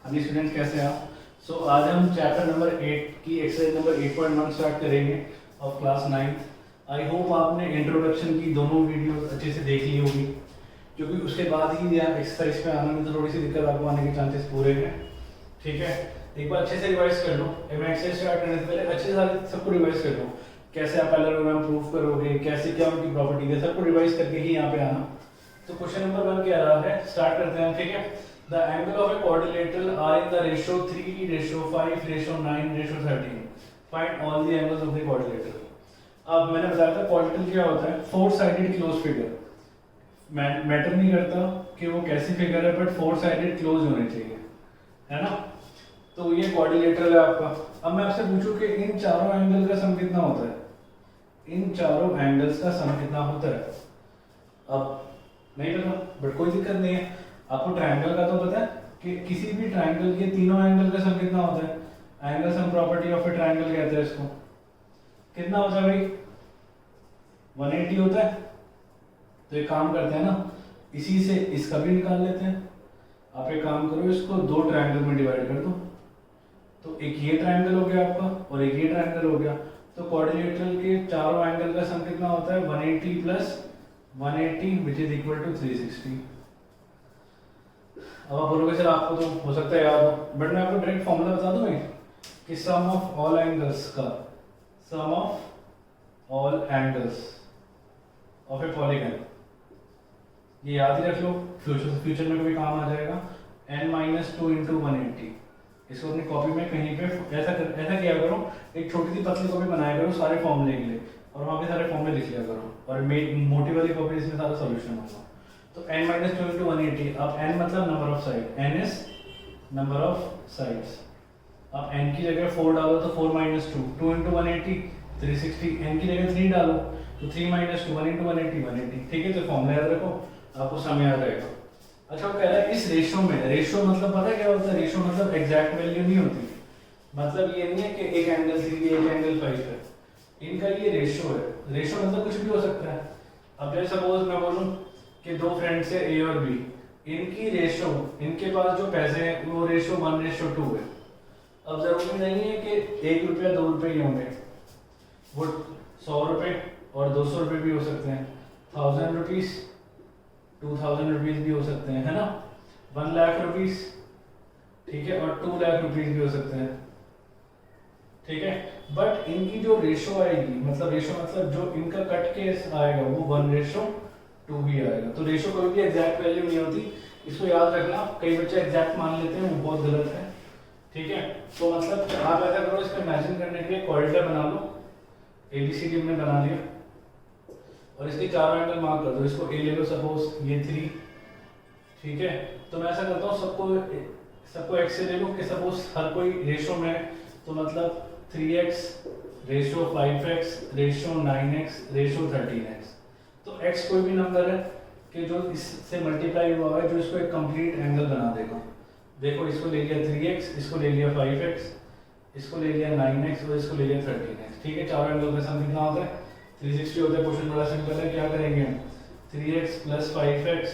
हाँ जी स्टूडेंट्स, कैसे हैं आप? आज हम चैप्टर नंबर 8 की एक्सरसाइज नंबर 8.1 स्टार्ट करेंगे ऑफ क्लास 9। आई होप आपने इंट्रोडक्शन की दोनों वीडियोस अच्छे से देख ली होगी, क्योंकि उसके बाद ही आप एक्सरसाइज पे आने में तो थोड़ी सी दिक्कत आपको आने के चांसेस पूरे हैं। ठीक है, एक बार अच्छे से रिवाइज कर लो। मैं एक्सरसाइज स्टार्ट करने से पहले अच्छे से सबको रिवाइज कर लो। कैसे आप पैरेललोग्राम प्रूफ करोगे, कैसे क्या उनकी प्रॉपर्टी है, सबको रिवाइज करके ही यहाँ पे आना। तो क्वेश्चन नंबर 1 कह रहा है, स्टार्ट करते हैं। ठीक है, the angle of a quadrilateral are in the ratio 3:5:9:13. Find all the angles of the quadrilateral. अब मैंने बताया था क्वाड्रिलेटरल क्या होता है, four sided close figure. Matter नहीं करता कि वो कैसी फिगर है, बट फोर साइडेड क्लोज होने चाहिए, है ना। तो ये क्वाड्रिलेटरल है आपका। अब मैं आपसे पूछूं कि इन चारों एंगल का सम कितना होता है, इन चारों एंगल्स का सम कितना होता है? अब नहीं पता, बट कोई दिक्कत नहीं है। आपको ट्रायंगल का तो पता है कि किसी भी ट्रायंगल के तीनों एंगल का सम कितना होता है। Angle sum property of A triangle कहते हैं इसको। कितना होता है भाई? 180 होता है। तो एक काम करते हैं ना, इसी से इसका भी निकाल लेते हैं। आप एक काम करो, इसको दो ट्रायंगल में डिवाइड कर दो। तो एक ये ट्रायंगल हो गया आपका और एक ये ट्रायंगल हो गया। तो क्वाड्रिलेटरल के चारों एंगल का सम कितना होता है? 180 plus 180 which is equal to 360। अब आप बोलोगे सर आपको तो हो सकता है याद हो, बट मैं आपको डायरेक्ट फॉर्मूला बता दूं कि सम ऑफ ऑल एंगल्स का, sum of all angles of a polygon, ये याद ही रख लो, फ्यूचर में कभी काम आ जाएगा। n-2 into 180। इसको अपनी कॉपी में कहीं पे ऐसा किया करो, एक छोटी सी पतली कॉपी बनाया करो सारे फॉर्मूले के लिए, और वहाँ पे सारे फॉर्मूले लिख लिया करो, और मोटी वाली कॉपी इसमें सारा सोल्यूशन होगा। तो n-2 इंटू 180। अब n मतलब number of side, n is number of sides. अब n की जगह 4 डालो तो 4 - 2, 2 इंटू 180 360। n की जगह 3 डालो तो 3 - 2 1 इंटू 180 180। ठीक है, तो फॉर्मूला याद रखो, आपको समय याद रहेगा। अच्छा, वो कह रहा है इस रेशो में, रेशो मतलब पता है क्या होता है? रेशो मतलब एग्जैक्ट वैल्यू नहीं होती। मतलब ये नहीं है कि एक एंगल 3 है एक एंगल 5 है, इनका ये रेशो है। रेशो मतलब कुछ भी हो सकता है। अब जैसे सपोज मैं बोलूं कि दो फ्रेंड्स है ए और बी, इनकी रेशो, इनके पास जो पैसे हैं वो रेशो 1:2 है। अब जरूरी नहीं है कि 1 रुपया 2 रुपये ही होंगे, वो 100 रुपये और 200 रुपये भी हो सकते हैं, 1000 रुपीज 2000 रुपीज भी हो सकते हैं, है ना। 1 लाख रुपीज, ठीक है, और 2 लाख रुपीज भी हो सकते हैं। ठीक है, बट इनकी जो रेशो आएगी, मतलब रेशो मतलब जो इनका कट केस आएगा वो 1:2 ही आएगा। तो रेशो कोई भी एग्जैक्ट वैल्यू नहीं होती, इसको याद रखना। कई बच्चे एग्जैक्ट मान लेते हैं, वो बहुत गलत है। ठीक है, तो मतलब आप ऐसा करो, इसको इमेजिन करने के लिए क्वाड्रिलेटरल बना लो। ABCD हमने बना लिया और इसके चारों एंगल मार्क कर दो। इसको A ले लो, सपोज ये 3। ठीक है, तो मैं ऐसा करता हूँ, सबको x से ले लो कि सपोज हर कोई रेशो में, तो मतलब 3x ratio 5x ratio 9x ratio 13x। तो x कोई भी नंबर है कि जो इससे मल्टीप्लाई हुआ है, जो इसको एक कंप्लीट एंगल बना देगा। देखो, इसको ले लिया 3x, इसको ले लिया 5x, इसको ले लिया 9x और इसको ले लिया 13x। ठीक है, चारों एंगल का सम कितना होता है? 360 होता है। क्वेश्चन बड़ा सिंपल है, क्या करेंगे? 3x plus 5x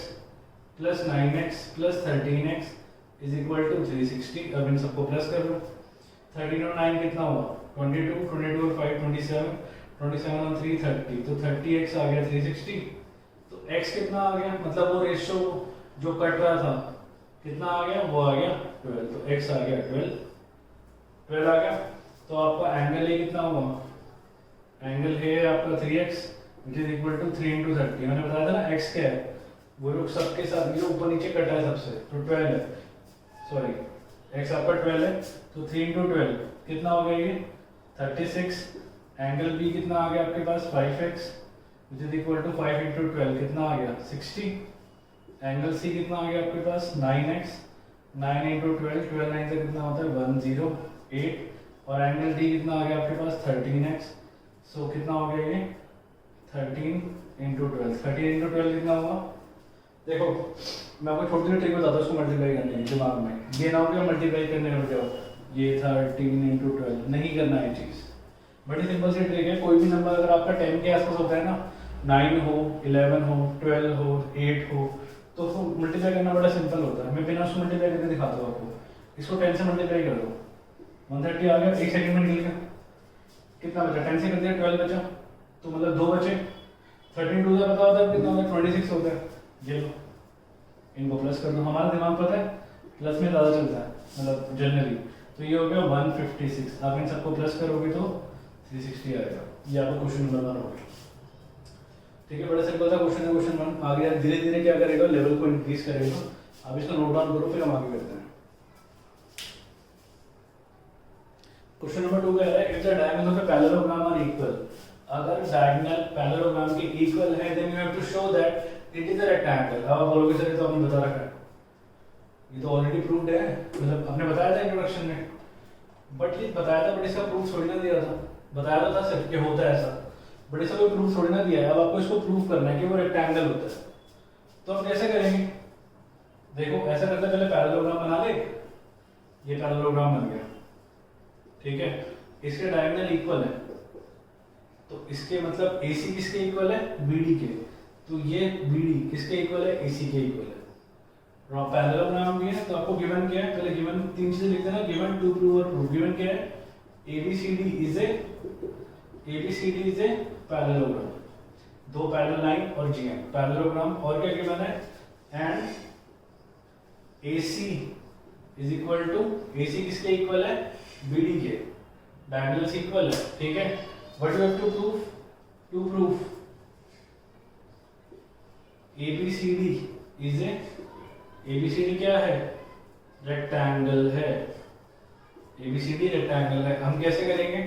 plus 9x plus 13x is equal to 360। अब इन सबको प्लस कर लो। 13 और 9 कितना हुआ? 22, 22 और 5 27, 27 और 3 30, तो 30x आ गया 360। तो x कितना आ गया? मतलब वो रेशो जो कट रहा था कितना आ गया? वो आ गया 12। तो x आ गया 12 आ गया। तो आपका एंगल ए कितना हुआ? एंगल ए आपका 3x which is equal to 3 into 30। मैंने बताया था ना x क्या है, वो लोग सबके साथ ये ऊपर नीचे कटा है सबसे, तो 12 है। सॉरी, x आपका 12 है, तो 3 इंटू 12 कितना हो गया? ये 36। एंगल बी कितना आ गया आपके पास? 5x which is equal to 5 into 12 कितना आ गया? 60। एंगल सी कितना आ गया आपके पास? 9x, 9 इंटू 12, 12 9 से कितना होता है? 108। और एंगल डी कितना आ गया आपके पास? 13x। सो कितना हो गया ये? 13 इंटू 12। 13 इंटू 12 कितना हुआ? देखो, मैं आपको छोटी सी ट्रिक बताता हूँ, उसको मल्टीप्लाई करने की दिमाग में। ये ना हो कि मल्टीप्लाई करने में जाओ, ये 13 इंटू 12 नहीं करना है चीज़। बड़ी सिंपल सी ट्रिक है। कोई भी नंबर अगर आपका 10 के आसपास होता है ना, 9 हो, 11 हो, 12 हो, 8 हो, तो उसको मल्टीप्लाई करना बड़ा सिंपल होता है। मैं बिना उसको मल्टीप्लाई करके दिखाता हूँ आपको। इसको 10 से मल्टीप्लाई कर दो, 130 आ गया, 1 सेकंड में निकल गया। कितना बचा, 10 से कर दिया 12 बचा, तो मतलब 2 बचे। 13 टू का पता होता है कितना होता है, 26 होता है। ये लो, इनको प्लस कर दो, हमारा दिमाग पता है प्लस में ज़्यादा चलता है मतलब जनरली। तो ये हो गया 156, आप इन सबको प्लस करोगे तो 360 आएगा। ये आपका क्वेश्चन नंबर 1 हो गया। ठीक है, बड़ा सिंपल था क्वेश्चन है क्वेश्चन 1। आगे धीरे धीरे क्या करेगा, लेवल को इंक्रीज करेगा। आप इसको नोट डाउन करो, फिर हम आगे करते हैं। क्वेश्चन नंबर 2 कह रहा है if the diagonal of a parallelogram are equal, अगर डायगोनल पैरेललोग्राम के इक्वल है then you have to show that it is a rectangle. अब आप बोलोगे सर ये तो आपने बता रखा है, ये तो ऑलरेडी प्रूव्ड है, मतलब आपने बताया था इंट्रोडक्शन में, बट ये बताया था बट इसका प्रूफ थोड़ी ना दिया था। बताया तो था सिर्फ कि होता है ऐसा, बट इसका कोई प्रूफ थोड़ी ना दिया है। अब आपको इसको प्रूफ करना है कि वो रेक्टेंगल होता है। तो हम कैसे करेंगे, देखो ऐसा करते पहले पैरेललोग्राम बना ले, ये पैरेललोग्राम बन गया, ठीक है। इसके डायगोनल इक्वल है, तो इसके मतलब AC किसके इक्वल है, BD के, तो ये BD किसके इक्वल है, AC के इक्वल है। पैरेललोग्राम भी है, तो आपको गिवन क्या है, पहले गिवन 3 चीजें लिख देना, गिवन टू प्रूव और प्रूव। गिवन क्या है, ABCD is a parallelogram, 2 parallel line और GM पैरेललोग्राम। और क्या गिवन है, and AC is equal to, AC किसके इक्वल है, BD के, डायगोनल्स इक्वल है, ठीक है। What you have to prove, to prove ABCD is a, ABCD क्या है, रेक्टेंगल है, ABCD रेक्टेंगल है। हम कैसे करेंगे,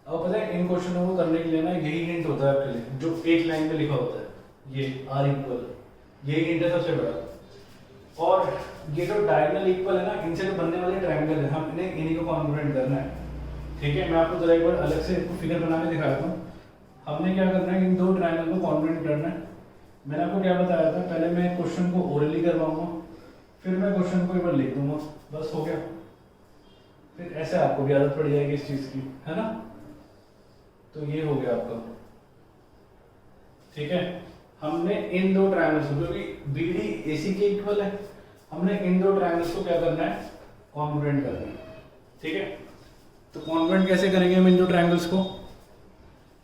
अब पता है इन क्वेश्चनों को करने के लिए ना यही हिंट होता है आपके लिए, जो एक लाइन में लिखा होता है, ये R इक्वल, यही हिंट है सबसे बड़ा। और ये जो डायगोनल इक्वल है ना, इनसे जो बनने वाले ट्रायंगल है, हम इन्हीं को कॉन्ग्रुएंट करना है, ठीक है। मैं आपको जरा एक बार अलग से फिगर बना के दिखाता हूँ। हमने क्या करना है, इन 2 ट्रायंगल को कॉन्ग्रुएंट करना है। मैंने आपको क्या बताया था, पहले मैं क्वेश्चन को ओरली करवाऊंगा, फिर मैं क्वेश्चन को एक बार लिख दूंगा, बस हो गया। फिर ऐसे आपको भी आदत पड़ जाएगी इस चीज की, है ना। तो ये हो गया आपका, ठीक है। हमने इन 2 ट्रायंगल्स को, क्योंकि BD AC के इक्वल है, हमने इन 2 ट्रायंगल्स को क्या करना है, कॉन्ग्रुएंट करना है, ठीक है। तो कॉन्ग्रुएंट कैसे करेंगे हम इन 2 ट्रायंगल्स को,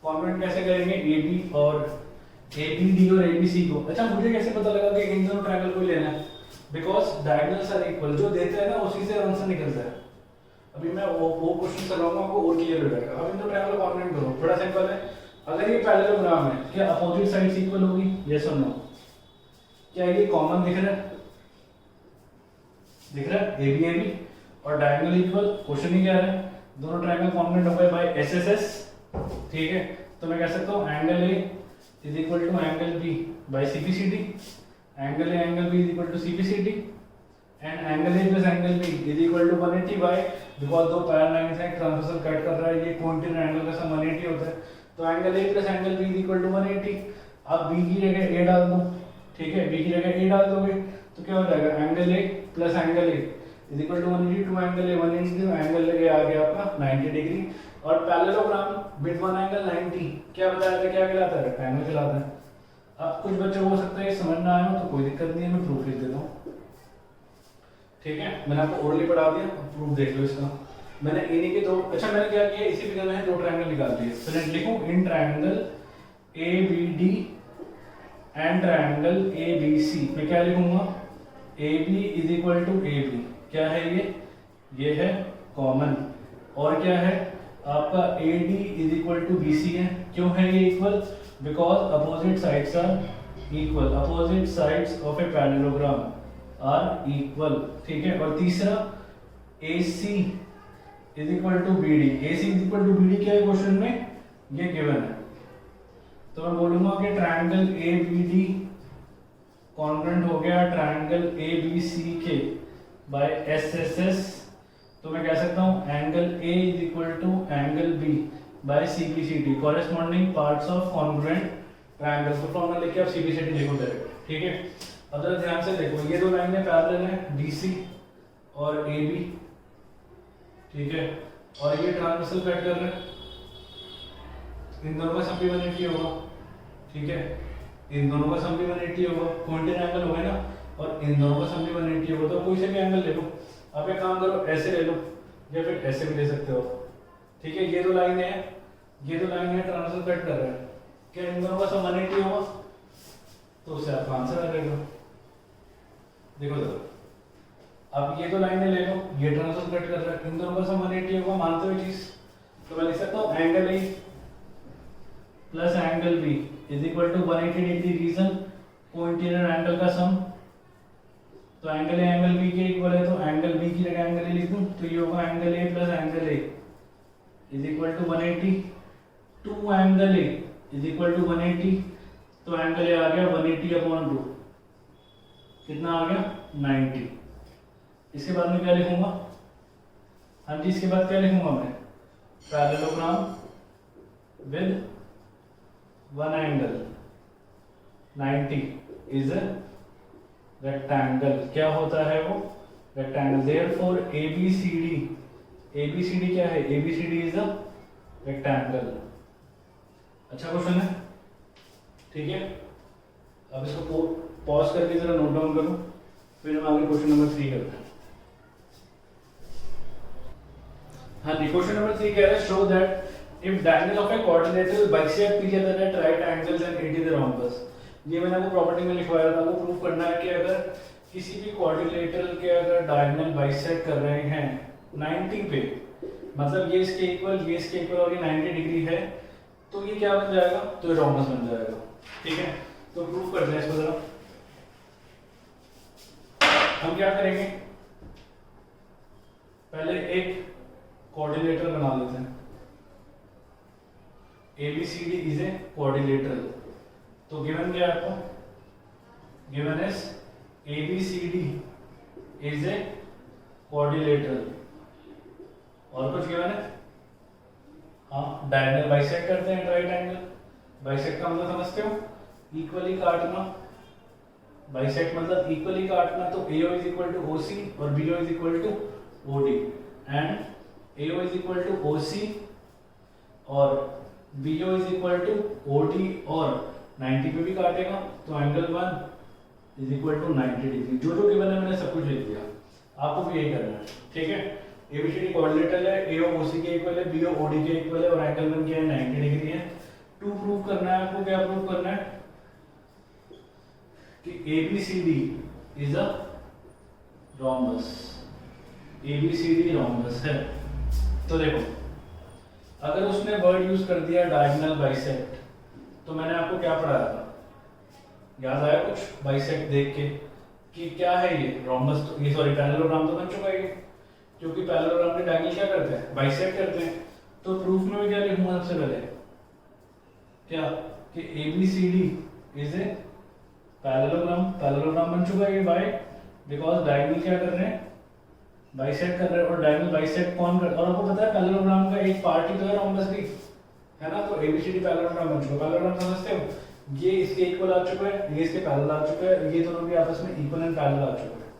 कॉन्ग्रुएंट कैसे करेंगे, AB और ABD और ABC को। अच्छा, मुझे कैसे पता लगा कि इन दोनों ट्रायंगल को लेना है, बिकॉज डायगोनल्स आर इक्वल, जो देते हैं ना उसी से आंसर निकलता है। अभी मैं वो क्वेश्चन करवाऊंगा आपको और क्लियर हो जाएगा। अब इन 2 ट्रायंगल को कॉन्ग्रुएंट करो, बड़ा सिंपल है। अगर ये पैरेललोग्राम है, क्या अपोजिट साइड्स इक्वल होगी, यस और नो। क्या ये कॉमन दिख रहा है, दिख रहा है, AB और डायगोनल इक्वल, क्वेश्चन ही कह रहा है दोनों ट्रायंगल कॉन्ग्रुएंट हो गए बाय SSS, ठीक है। तो मैं कह सकता हूं angle A is equal to angle B by CPCD, angle A angle B is equal to CPCD, and angle A plus angle B is equal to 180 by, because 2 parallel lines हैं, transversal cut कर रहा है, ये coincident angle का sum 180 होता है, तो angle A plus angle B is equal to 180। अब B की जगह A डाल दो, ठीक है, B की जगह A डाल दोगे तो क्या हो जाएगा, angle A plus angle A is equal to 180 two angle A 180, angle A आ गया आपका 90 डिग्री। और पैरेललोग्राम विद वन एंगल 90 क्या बताया था, क्या कहलाता है, रेक्टेंगल कहलाता है। अब कुछ बच्चों को हो सकता है समझ ना आया हो, तो कोई दिक्कत नहीं है, मैं प्रूफ लिख देता हूँ, ठीक है। मैंने आपको ओरली पढ़ा दिया, प्रूफ देख लो इसका। मैंने इन्हीं के 2, अच्छा मैंने क्या किया, इसी फिगर में 2 ट्रायंगल निकाल दिए। तो लिखूं in triangle ABD and triangle ABC, मैं क्या लिखूंगा, AB is equal to AB, क्या है ये है कॉमन, और क्या है आपका AD is equal to BC है। क्यों है ये equal, because opposite sides are equal, opposite sides of a parallelogram are equal, ठीक है। और तीसरा AC is equal to BD, AC is equal to BD क्या है क्वेश्चन में, ये गिवन है। तो मैं बोलूंगा कि ट्रायंगल ABD कॉन्ग्रुएंट हो गया ट्रायंगल ABC के बाय SSS, तो मैं कह सकता हूं angle A is equal to angle B by CPCD, corresponding parts of congruent triangle. तो फॉर्मूला लेके आप CPCD लिखो डायरेक्ट, ठीक है। अब जरा ध्यान से देखो, ये 2 लाइनें पैरेलल हैं, BC और AB, ठीक है, और ये ट्रांसवर्सल कट कर रहे हैं, इन दोनों का सम भी 180 होगा, ठीक है। इन दोनों का सम भी 180 होगा, कोइंसिडेंट एंगल होगा ना, और इन दोनों का सम भी 180 होगा, तो कोई से भी एंगल ले लो, अब एक काम करो, ऐसे ले लो या फिर ऐसे भी ले सकते हो, ठीक है। ये दो लाइन है, ये दो लाइन है, ट्रांसफर कट कर रहा है, क्या इन दोनों का सम 180 होगा? तो उससे आपका आंसर आ जाएगा। देखो देखो, अब ये दो लाइनें ले लो, ये ट्रांसफर कट कर रहा है, इन दोनों का सम 180 होगा, मानते हुए चीज। तो मैं लिख सकता हूँ angle A plus angle B is equal to 180 degree reason को इंटीरियर एंगल का सम। तो एंगल ए एंगल बी के इक्वल है, तो एंगल बी की जगह एंगल ए लिख दूं, तो ये होगा angle A plus angle A is equal to 180। Two angle A is equal to 180, तो एंगल ए आ गया 180 अपॉन 2, कितना आ गया 90। इसके बाद में क्या लिखूंगा? हाँ जी, इसके बाद क्या लिखूंगा मैं? Parallelogram with one angle 90 is a rectangle. क्या होता है वो? रेक्टेंगल। देयरफॉर ABCD, ABCD क्या है? ABCD is a rectangle. अच्छा क्वेश्चन है, ठीक है। अब इसको पॉज करके जरा नोट डाउन करो, फिर हम आगे क्वेश्चन नंबर 3 करते हैं। हाँ जी, क्वेश्चन नंबर 3 कह रहा है show that if diagonal of a quadrilateral bisect each other at right angles and it is a rhombus. ये मैंने आपको प्रॉपर्टी में लिखवाया था, आपको प्रूव करना है कि अगर किसी भी क्वाड्रिलेटरल के अगर डायगोनल बाइसेक्ट कर रहे हैं 90 पे, मतलब ये इसके इक्वल, ये इसके इक्वल और ये 90 डिग्री है, तो ये क्या बन जाएगा? तो रोम्बस बन जाएगा, ठीक है। तो प्रूव करते हैं इसको जरा। हम क्या करेंगे, पहले एक क्वाड्रिलेटरल बना लेते हैं। ABCD is a quadrilateral. तो गिवन क्या है आपको? Given is ABCD is a quadrilateral. और कुछ गिवन है? हाँ, डायगोनल बाइसेक्ट करते हैं राइट एंगल। बाइसेक्ट का मतलब समझते हो? इक्वली काटना। बाइसेक्ट मतलब इक्वली काटना। तो AO is equal to OC और BO is equal to OD and AO is equal to OC और BO is equal to OD और 90 पे भी काटेगा, तो angle 1 is equal to 90 degree. जो जो गिवन है मैंने सब कुछ लिख दिया, आपको भी यही करना है, ठीक है। ABCD क्वाड्रिलेटरल है, AO OC के इक्वल है, BO OD के इक्वल है और एंगल 1 क्या है? 90 डिग्री है। टू प्रूव करना है आपको। क्या प्रूव करना है? कि ABCD is a rhombus. ABCD rhombus है। तो देखो, अगर उसने वर्ड यूज कर दिया डायगोनल बाइसेक्ट, तो मैंने आपको क्या पढ़ाया था? याद आया कुछ बाइसेक्ट देख के कि क्या है ये? रोम्बस। तो ये सॉरी पैरेललोग्राम तो बन चुका है ये, क्योंकि पैरेललोग्राम के डायगोनल क्या करते हैं? बाइसेक्ट करते हैं। तो प्रूफ में मैं क्या लिखूंगा सबसे पहले? क्या कि ABCD is a parallelogram. Parallelogram बन चुका है ये बाय, बिकॉज डायगोनल क्या कर रहे हैं? बाइसेक्ट कर रहे हैं। और डायगोनल बाइसेक्ट कौन कर? और आपको पता है पैरेललोग्राम का एक पार्ट ही तो है रोम्बस भी, है ना। तो ABCD पैरेललोग्राम बन चुका है। पैरेललोग्राम समझते हो? ये इसके इक्वल आ चुका है, ये इसके पैरेलल आ चुका है, ये दोनों भी आपस में इक्वल एंड पैरेलल आ चुके हैं,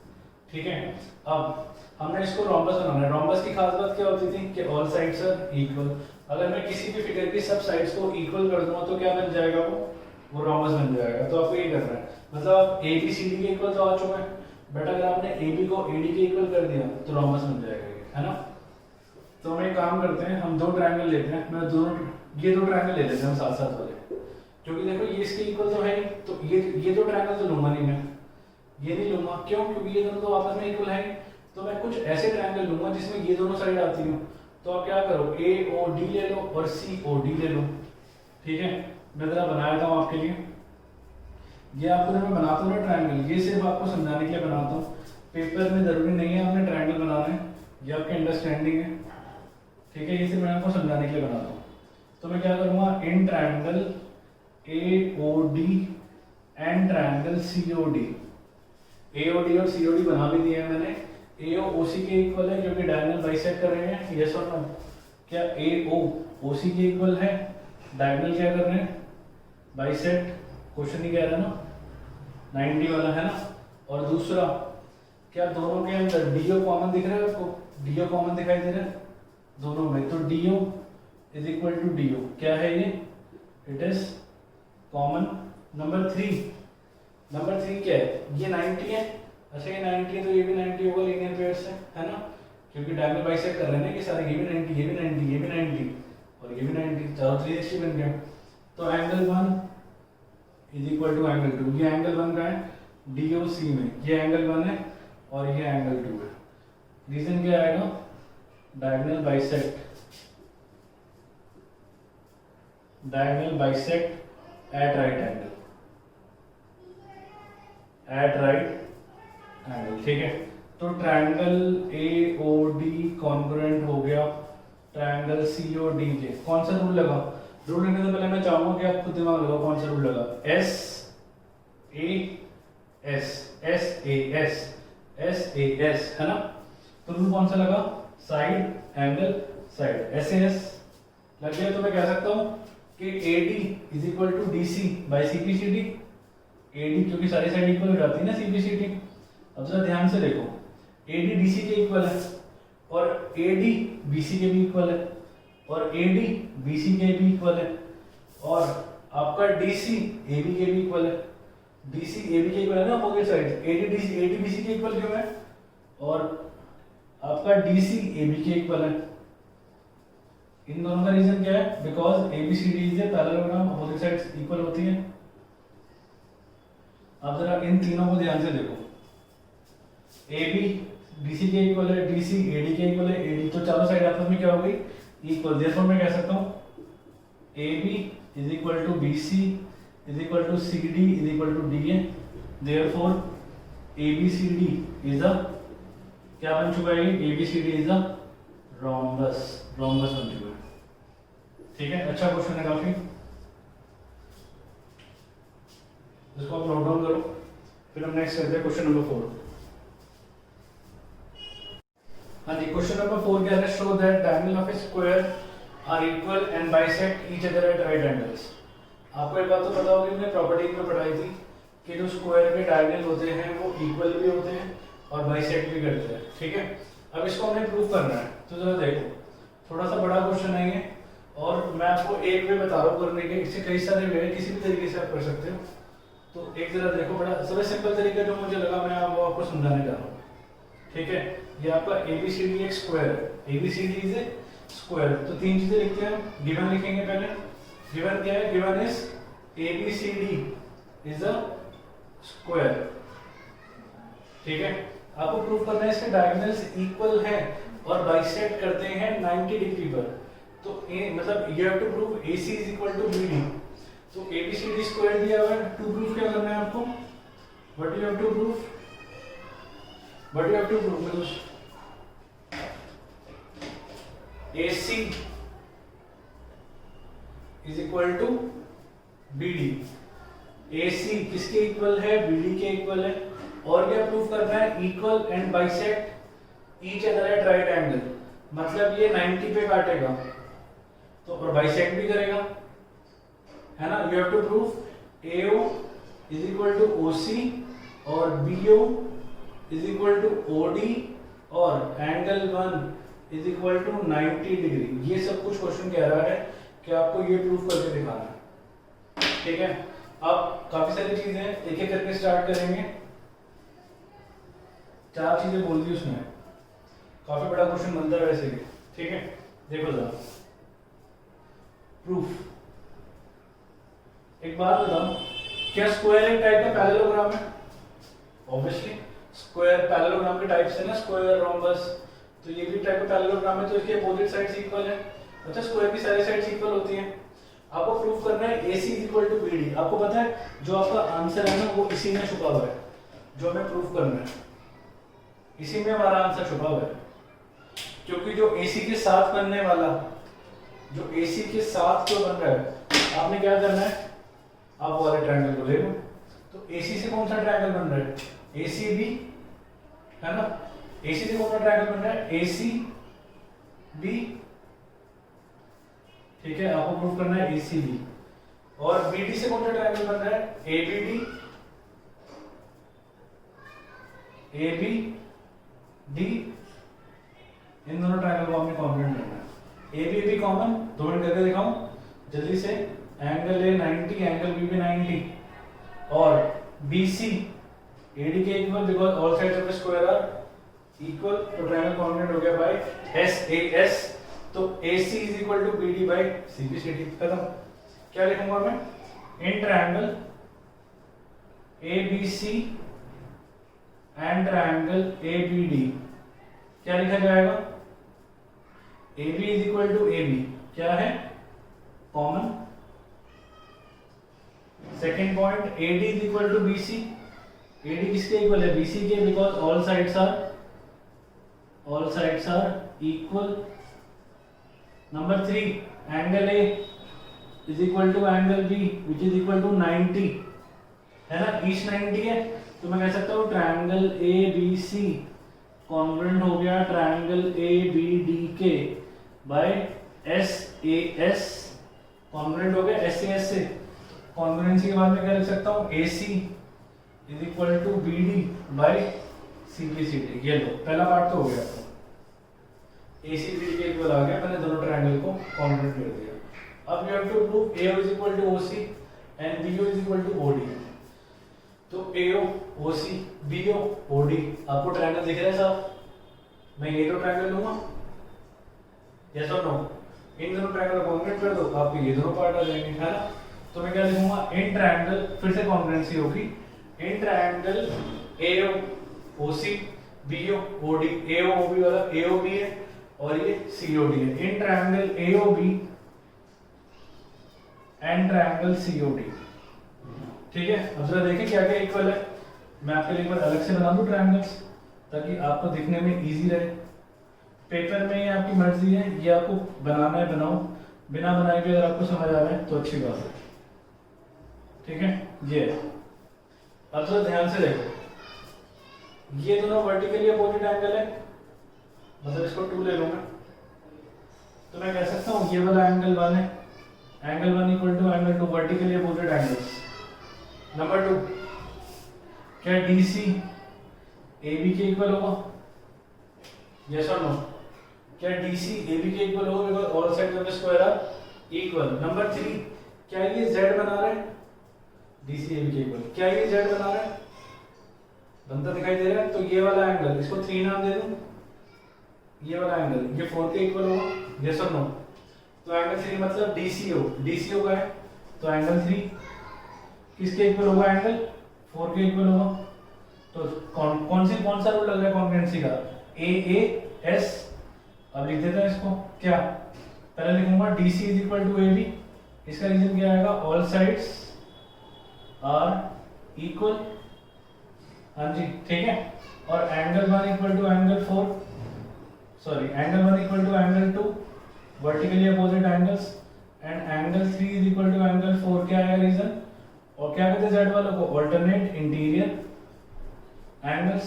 ठीक है। अब हमने इसको रोम्बस बनाना है। रोम्बस की खास बात क्या होती थी? कि ऑल साइड्स आर इक्वल। अगर मैं किसी भी फिगर की सब साइड्स को इक्वल कर दूंगा तो क्या बन जाएगा? वो रोम्बस बन जाएगा। तो आपको ये करना है, मतलब आप ABCD के इक्वल तो आ चुका है, बट अगर आपने AB को AD के इक्वल कर दिया तो रोम्बस बन जाएगा ये, है ना। तो हम एक काम करते हैं, हम दो ट्रायंगल लेते हैं। मैं ये दो ट्रायंगल ले लेते हैं हम साथ साथ वाले, क्योंकि देखो ये इसके इक्वल तो है ही, तो ये दो ट्रायंगल तो लूंगा नहीं मैं, ये नहीं लूंगा। क्यों? क्योंकि ये दोनों तो आपस में इक्वल है। तो मैं कुछ ऐसे ट्रायंगल लूंगा जिसमें ये दोनों साइड आती हो। तो आप क्या करो, AOD ले लो और COD ले लो, ठीक है। मैं जरा बना देता हूँ आपके लिए। ये आपको जब मैं बनाता हूँ ना ट्रायंगल, ये सिर्फ आपको समझाने के लिए बनाता हूँ। पेपर में जरूरी नहीं है आपने ट्रायंगल बनाना है, ये आपकी अंडरस्टैंडिंग है, ठीक है। ये सिर्फ मैं आपको समझाने के लिए बनाता हूँ। तो मैं क्या करूँगा, in triangle AOD and triangle COD। AOD और COD बना भी दिया है मैंने। AO OC के इक्वल है क्योंकि डायगोनल बाइसेक्ट कर रहे हैं, यस और नो? क्या AO OC के इक्वल है? डायगोनल क्या कर रहे हैं? बाइसेक्ट। क्वेश्चन ही कह रहा है ना, 90 वाला, है ना। और दूसरा, क्या दोनों के अंदर DO कॉमन दिख रहा है आपको? DO कॉमन दिखाई दे रहा है दोनों में, तो DO is equal to DO क्या है ये? It is common. नंबर 3 क्या है? ये 90 है। अच्छा ये 90 है तो ये भी 90 होगा, लीनियर पे साइड से, है ना, क्योंकि डायगोनल बाइसेक्ट कर रहे हैं कि सारे ये भी 90, ये भी 90, ये भी 90 और ये भी 90, चारों 360 बन गया। तो angle 1 is equal to angle 2, ये एंगल 1 का है DOC में, ये एंगल 1 है और ये एंगल 2 है। रीजन क्या आएगा, diagonal bisect at right angle, ठीक है। तो ट्रायंगल AOD कॉन्ग्रुएंट हो गया ट्रायंगल CODJ। कौन सा रूल लगा, रूल लगने से पहले मैं चाहूंगा कि आप खुद दिमाग लगाओ कौन सा रूल लगा, SAS है ना। तो रूल कौन सा लगा, साइड एंगल साइड, SAS लग गया। तो मैं कह सकता हूं कि AD is equal to DC by CPCD, AD क्योंकि सारी साइड इक्वल हो जाती है ना CPCD। अब जरा ध्यान से देखो, AD DC के इक्वल है और AD BC के भी इक्वल है और AD BC के भी इक्वल है और आपका DC AB के भी इक्वल है, DC AB के इक्वल है ना अपोजिट साइड, AD BC के इक्वल क्यों है और आपका DC AB के इक्वल है। इन दोनों का रीजन क्या है, because ABCD is a parallelogram, opposite sides equal होती हैं। अब जरा इन तीनों को ध्यान से देखो, AB BC के इक्वल है, DC AD के इक्वल है, AD तो चारों साइड आपस में क्या हो गई, इक्वल। देयरफॉर मैं कह सकता हूं AB is equal to BC is equal to CD is equal to DA। Therefore ABCD is a क्या बन चुका है, ABCD इज अ रोम्बस बन चुका है, ठीक है। अच्छा क्वेश्चन है काफी, इसको आप नोट डाउन करो। फिर हम नेक्स्ट करते हैं क्वेश्चन नंबर 4। हाँ जी, क्वेश्चन नंबर 4 क्या है, show that diagonal of a square are equal and bisect each other at right angles. आपको एक बात तो पता होगी, हमने प्रॉपर्टी में पढ़ाई थी कि जो स्क्वायर के डायगोनल होते हैं वो इक्वल भी होते हैं और बाइसेक्ट भी करते हैं, ठीक है। अब इसको हमने प्रूव करना है, तो जरा देखो, थोड़ा सा बड़ा क्वेश्चन है ये और मैं आपको एक वे बता रहा हूँ करने के, इससे कई सारे वे हैं, किसी भी तरीके से आप कर सकते हो। तो एक जरा देखो, बड़ा सबसे सिंपल तरीका जो मुझे लगा मैं वो आपको समझाने जा रहा हूँ, ठीक है। ये आपका ABCD एक स्क्वायर है, ABCD इज ए स्क्वायर। तो तीन चीजें लिखते हैं, गिवन लिखेंगे पहले, गिवन क्या है, given is ABCD is a square, ठीक है। आपको प्रूव करना है इसके डायगोनल्स इक्वल है और बाइसेक्ट करते हैं 90 डिग्री पर। तो मतलब you have to prove AC is equal to BD। तो ABCD स्क्वायर दिया हुआ है, टू प्रूव क्या करना है आपको, what you have to prove मतलब AC is equal to BD। AC किसके इक्वल है, BD के इक्वल है। और क्या प्रूव करना है, equal and bisect each other at right angle, मतलब ये 90 पे काटेगा तो और बाइसेक्ट भी करेगा, है ना। You have to prove AO is equal to OC और BO is equal to OD और angle 1 is equal to 90 degree. ये सब कुछ क्वेश्चन कह रहा है कि आपको ये प्रूफ करके दिखाना है, ठीक है। अब काफी सारी चीजें एक एक करके स्टार्ट करेंगे, 4 चीजें बोल दी उसने, काफी बड़ा क्वेश्चन बनता है वैसे भी, ठीक है। देखो जरा प्रूफ, एक बात बताओ, क्या स्क्वायर एक टाइप का पैरेललोग्राम है? ऑब्वियसली स्क्वायर पैरेललोग्राम के टाइप से ना, स्क्वायर, रोम्बस, तो ये भी टाइप का पैरेललोग्राम है, तो इसके अपोजिट साइड्स इक्वल है। अच्छा, स्क्वायर की सारी साइड्स इक्वल होती हैं। आपको प्रूफ करना है AC is equal to BD। आपको पता है जो आपका आंसर है ना वो इसी में छुपा हुआ है, जो हमें प्रूफ करना है इसी में हमारा आंसर छुपा हुआ है। क्योंकि जो AC के साथ बनने वाला, जो AC के साथ जो बन रहा है, आपने क्या करना है, आप वो वाले ट्रायंगल को ले लो। तो AC से कौन सा ट्रायंगल बन रहा है, ACB, है ना। AC से कौन सा ट्रायंगल बन रहा है, ACB, ठीक है। आपको प्रूव करना है ACB। और BD से कौन सा ट्रायंगल बन रहा है, ABD, ABD। इन दोनों ट्रायंगल को आपने कॉम्प्लीमेंट करना है। ABB कॉमन, 2 मिनट करके दिखाऊं जल्दी से। एंगल A 90, एंगल B भी 90 और BC AD के equal, because all sides of the square are equal, तो ट्रायंगल कॉन्ग्रुएंट हो गया बाय SAS, तो AC is equal to BD by CBCD। खत्म। क्या लिखूंगा मैं? In triangle ABC and triangle ABD क्या लिखा जाएगा? AB is equal to AB क्या है? Common. Second point, AD is equal to BC। AD किसके इक्वल है? BC के, because all sides are equal. Number 3, angle A is equal to angle B which is equal to 90, है ना? Each 90 है, तो मैं कह सकता हूँ ट्रायंगल ABC कॉन्ग्रुएंट हो गया ट्रायंगल ABD के बाय SAS, कॉन्ग्रुएंट हो गया SAS से। कॉन्ग्रुएंसी के बाद में क्या लिख सकता हूँ? AC is equal to BD by CBCD। ये लो, पहला पार्ट तो हो गया। AC BD के इक्वल आ गया, मैंने दोनों ट्रायंगल को कॉन्ग्रुएंट कर दिया। अब you have to prove AO is equal to OC and BO is equal to OD। तो AO OC BO OD, आपको ट्रायंगल दिख रहा है साहब? मैं ये दो ट्रायंगल लूंगा, यस और नो? इन दोनों ट्रायंगल को कॉन्ग्रुएंट कर दो, आपके ये दोनों पार्ट आ जाएंगे, है ना? तो मैं क्या लिखूंगा? इन ट्रायंगल, फिर से कॉन्ग्रुएंसी होगी, in triangle AO OC BO OD, AO OB वाला AOB है और ये COD है। In triangle AOB and triangle COD, ठीक है? अब जरा देखें क्या क्या इक्वल है। मैं आपके लिए एक बार अलग से बना दूं ट्रायंगल्स, ताकि आपको दिखने में इजी रहे। पेपर में ये आपकी मर्जी है, ये आपको बनाना है बनाओ, बिना बनाए भी अगर आपको समझ आ रहा है तो अच्छी बात है, ठीक है? ये अब जरा ध्यान से देखो, ये दोनों वर्टिकली अपोजिट एंगल है, मतलब इसको 2 ले लूंगा, तो मैं कह सकता हूँ ये वाला एंगल 1 है, angle 1 equal to angle 2, vertically opposite angles. Number 2, क्या DC AB के इक्वल होगा? यस और नो? क्या DC AB के इक्वल होगा? Because all sides of the square are equal. Number 3, क्या ये Z बना रहा है? DC AB के इक्वल। क्या ये Z बना रहा है? बनता दिखाई दे रहा है? तो ये वाला एंगल, इसको 3 नाम दे दूं, ये वाला एंगल, ये 4 के इक्वल होगा, यस और नो? तो एंगल 3 मतलब DCO का है, तो एंगल 3 किसके इक्वल होगा? एंगल 4 के इक्वल होगा। तो कौन सा रूल लग रहा है कॉन्ग्रुएंसी का? AAS। अब लिख देते हैं इसको, क्या पहले लिखूंगा? DC is equal to AB, इसका रीजन क्या आएगा? ऑल साइड्स आर इक्वल, हाँ जी, ठीक है? और angle 1 equal to angle 4, sorry, angle 1 equal to angle 2, vertically opposite angles, and angle 3 is equal to angle 4। क्या आएगा रीजन? और क्या कहते हैं Z वालों को? Alternate interior angles.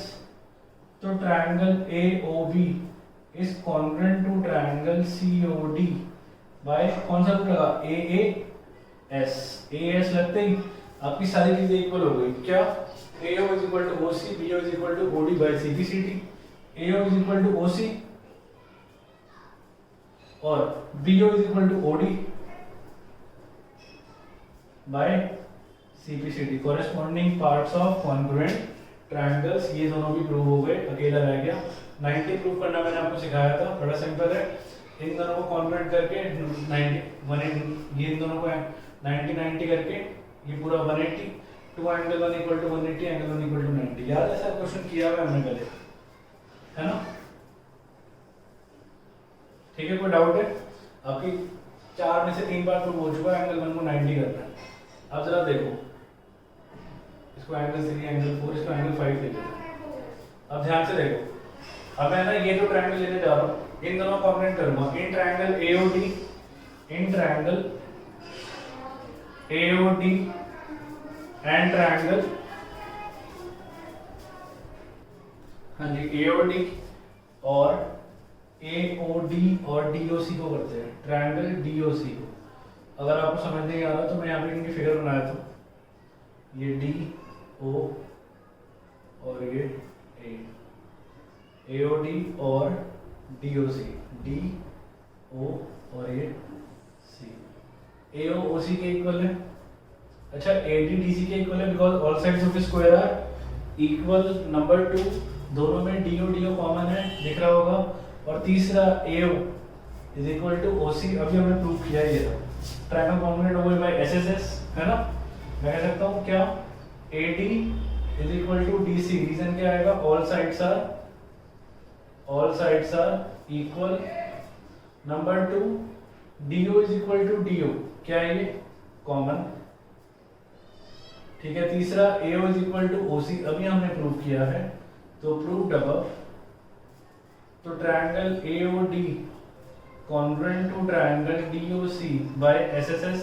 तो triangle AOB is congruent to triangle COD by कौन सा रूल लगा? AAS। AAS लगते ही आपकी सारी चीजें इक्वल हो गई। क्या? AO is equal to OC, BO is equal to OD by CBCD। AO is equal to OC और BO is equal to OD by CBCD। Corresponding parts of congruent triangles, ये दोनों भी प्रूव हो गए, अकेला रह गया 90। प्रूव करना मैंने आपको सिखाया था, बड़ा सिंपल है। इन दोनों को कॉन्ग्रुएंट करके 90 180, ये इन दोनों को 90 90 करके ये पूरा 180, 2 angle 1 equal to 180, angle 1 equal to 90। याद है सर? क्वेश्चन किया हुआ है हमने पहले, है ना? ठीक है, कोई डाउट है? आपकी 4 में से 3 बार प्रूव हो चुका है, एंगल 1 को 90 करना है। अब जरा देखो, इसको एंगल 3, एंगल 4, इसको एंगल 5 लेते हैं। अब ध्यान से देखो, अब मैं ना ये जो ट्रायंगल लेने जा रहा हूँ, इन दोनों को कॉम्बिनेट करूंगा। In triangle AOD, in triangle AOD and triangle, हाँ जी, AOD और AOD और DOC को करते हैं, ट्रायंगल DOC को। अगर आपको समझ नहीं आ रहा तो मैं यहाँ पे इनकी फिगर बनाया था, ये DO और ये A, AOD और DOC, DO और ये C, AO OC के इक्वल है। अच्छा, AD DC के इक्वल है, because all sides of the square are equal. Number 2, दोनों में डी ओ कॉमन है, दिख रहा होगा। और तीसरा A O is equal to O C, अभी हमने प्रूव किया ये था, triangle congruent over by S S S, है ना। मैं कह सकता हूँ क्या, A D is equal to D C, reason क्या आएगा, all sides are equal. Number 2 D O is equal to D O, क्या है ये, कॉमन, ठीक है। तीसरा A O is equal to O C, अभी हमने प्रूव किया है, तो प्रूव्ड अबव। तो triangle A O D congruent to triangle D O C by S S S,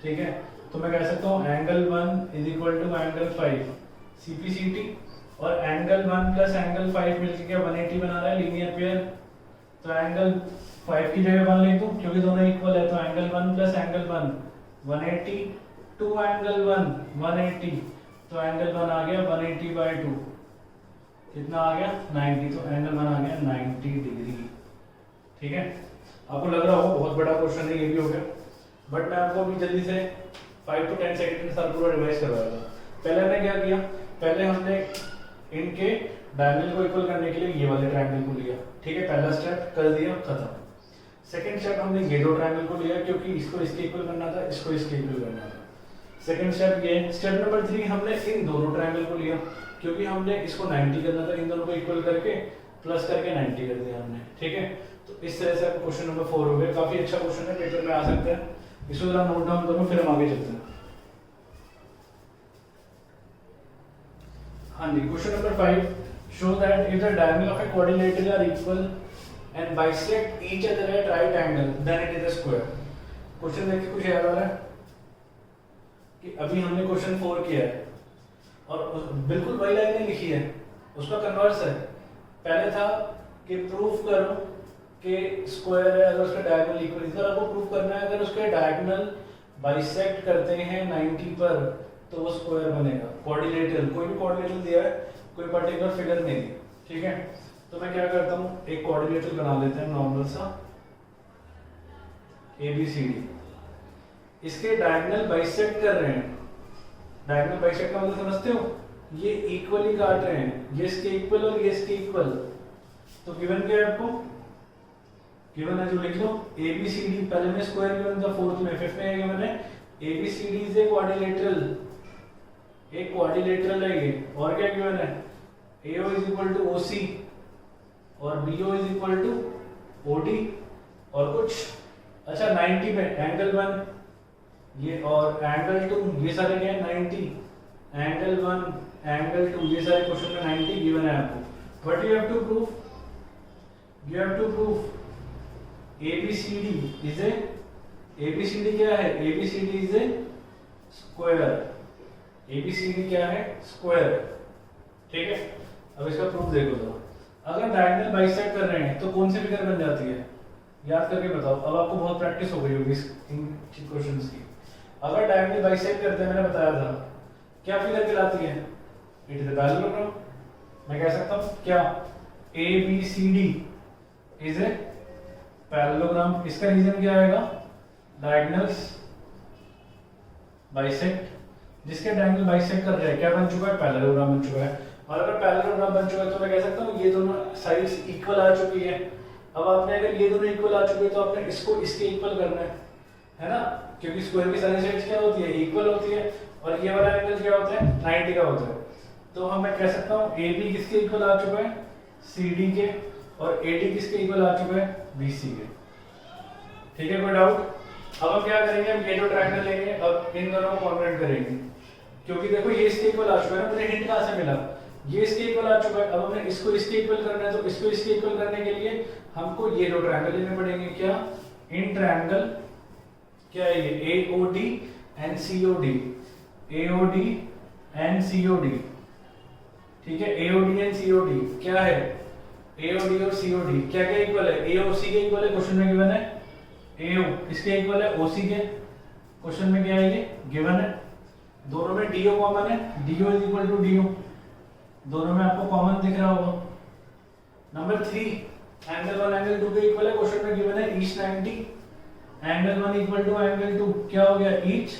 ठीक है। तो मैं कह सकता हूँ angle 1 is equal to angle 5 C P C T, और एंगल 1 प्लस एंगल 5 मिलकर क्या 180 बना रहा है, लीनियर पेयर। तो एंगल 5 की जगह 1 लिख दूं क्योंकि दोनों इक्वल है, तो एंगल 1 प्लस एंगल 1 180, 2 एंगल 1 180, तो एंगल 1 आ गया 180 बाई 2, कितना आ गया 90, तो एंगल 1 आ गया 90 डिग्री, ठीक है। आपको लग रहा होगा बहुत बड़ा क्वेश्चन है, ये भी हो गया, बट मैं आपको अभी जल्दी से 5 to 10 सेकंड के साथ पूरा रिवाइज करवाया था। पहले हमने क्या किया, पहले हमने इनके डायगोनल को इक्वल करने के लिए ये वाले ट्रायंगल को लिया, ठीक है, पहला स्टेप कर दिया, खत्म। सेकंड स्टेप हमने ये दो ट्रायंगल को लिया क्योंकि इसको इसके इक्वल करना था, इसको इसके इक्वल करना था। सेकंड स्टेप ये। स्टेप नंबर 3 हमने इन दोनों ट्रायंगल को लिया क्योंकि हमने इसको 90 करना था, इन दोनों को इक्वल करके प्लस करके 90 कर दिया हमने, ठीक है। तो इस तरह से क्वेश्चन नंबर 4 हो गया। काफी अच्छा क्वेश्चन है, पेपर में आ सकते हैं, इसको जरा नोट डाउन करो, फिर हम आगे चलते हैं। हाँ जी, question number 5, show that if the diagonal of a quadrilateral are equal and bisect each other at right angle then it is a square। Question देखिए कुछ याद आ रहा है कि अभी हमने क्वेश्चन 4 किया है और बिल्कुल वही लाइन नहीं लिखी है, उसका कन्वर्स है। पहले था कि प्रूफ करो कि स्क्वायर है अगर उसका डायगोनल इक्वल, इधर आपको प्रूफ करना है अगर उसके डायगोनल बाइसेक्ट करते हैं 90 पर तो वो स्क्वायर बनेगा। क्वाड्रिलेटरल, कोई भी क्वाड्रिलेटरल दिया है, कोई पर्टिकुलर फिगर नहीं दी, ठीक है। तो मैं क्या करता हूँ, एक क्वाड्रिलेटरल बना लेते हैं नॉर्मल सा ABCD, इसके डायगोनल बाइसेक्ट कर रहे हैं। डायगोनल बाइसेक्ट का मतलब समझते हो, ये इक्वली काट रहे हैं, ये इसके इक्वल और ये इसके इक्वल। तो गिवन क्या है आपको, गिवन है जो लिख लो ABCD, पहले में स्क्वायर गिवन था, फोर्थ में, फिफ्थ में गिवन है ABCD इज ए क्वाड्रिलेटरल, एक क्वाड्रिलेटरल है ये। और क्या गिवन है, AO is equal to OC और BO is equal to OD और कुछ। अच्छा 90 पे एंगल 1 ये और एंगल 2, ये सारे क्या है 90, एंगल 1 एंगल 2, ये सारे क्वेश्चन में 90 गिवन है आपको। What you have to prove, you have to prove ABCD is a, ABCD क्या है, ABCD is a square, ABCD क्या है, स्क्वायर, ठीक है। अब इसका प्रूफ देखो तो, अगर डायगोनल बाइसेक्ट कर रहे हैं तो कौन सी फिगर बन जाती है, याद करके बताओ। अब आपको बहुत प्रैक्टिस हो गई होगी इन क्वेश्चंस की। अगर डायगोनल बाइसेक्ट करते हैं, मैंने बताया था क्या फिगर कहलाती है, इट इज अ पैरेललोग्राम। मैं कह सकता हूं क्या, ABCD इज ए पैरेललोग्राम। इसका रीजन क्या आएगा, डायगोनल्स बाइसेक्ट, जिसके डायगोनल बाइसेक्ट कर रहे हैं क्या बन चुका है, पैरेललोग्राम बन चुका है। और अगर पैरेललोग्राम बन चुका है तो मैं कह सकता हूँ ये दोनों साइड्स इक्वल आ चुकी है। अब आपने अगर ये दोनों इक्वल आ चुके हैं तो आपने इसको इसके इक्वल करना है ना, क्योंकि स्क्वायर की सारी साइड्स क्या होती है, इक्वल होती है। और ये वाला एंगल क्या होता है, 90 का होता है। तो हम मैं कह सकता हूँ AB किसके इक्वल आ चुका है, CD के, और AD किसके इक्वल आ चुका है, BC के, ठीक है। कोई डाउट। अब हम क्या करेंगे, हम ये जो ट्रायंगल लेंगे, अब इन दोनों को कॉन्ग्रुएंट करेंगे, क्योंकि देखो ये इसके इक्वल आ चुका है ना, मुझे हिंट कहां से मिला, ये इसके इक्वल आ चुका है। अब हमने इसको इसके इक्वल करना है, तो इसको इसके इक्वल करने के लिए हमको ये दो ट्रायंगल लेने पड़ेंगे। क्या, इन ट्रायंगल क्या है ये, AOD and COD, AOD and COD, ठीक है। AOD एंड COD क्या है, AOD और COD क्या क्या इक्वल है, AOC के इक्वल है, क्वेश्चन में गिवन है। AO किसके इक्वल है, OC के, क्वेश्चन में क्या है ये गिवन है। दोनों में DO कॉमन है, DO is equal to DO, दोनों में आपको कॉमन दिख रहा होगा। नंबर 3, एंगल 1 एंगल 2 के इक्वल है, क्वेश्चन में गिवन है each 90, angle 1 equal to angle 2 क्या हो गया, ईच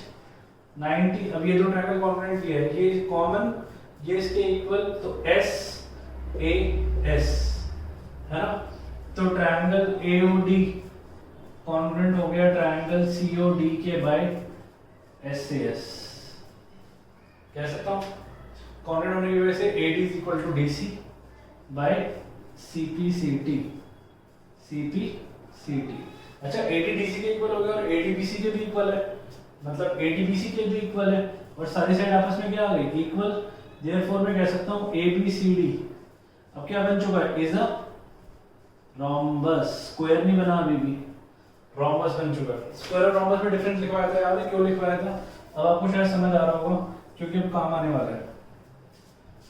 90। अब ये दो ट्रायंगल कॉन्ग्रुएंट किया है, ये कॉमन, ये इसके इक्वल, तो S ए एस, है ना। तो ट्रायंगल एओडी कॉन्ग्रुएंट हो गया ट्रायंगल सीओडी के बाय एस से एस, कह सकता हूँ। कॉन्ग्रुएंट होने की वजह से AD is equal to DC by CPCT, CPCT. अच्छा, एडी डीसी के इक्वल हो गया और एडी बीसी के भी इक्वल है, मतलब एडी बीसी के भी इक्वल है और सारी साइड आपस में क्या आ गई, इक्वल। देयरफॉर मैं कह सकता हूँ ए बी सी डी अब क्या बन चुका है, इज अ रोम्बस। स्क्वायर नहीं बना अभी भी, रोम्बस बन चुका है। स्क्वायर और रोम्बस में डिफरेंस लिखवाया था, याद है क्यों लिखवाया था? अब आपको शायद समझ आ रहा होगा क्योंकि अब काम आने वाला है।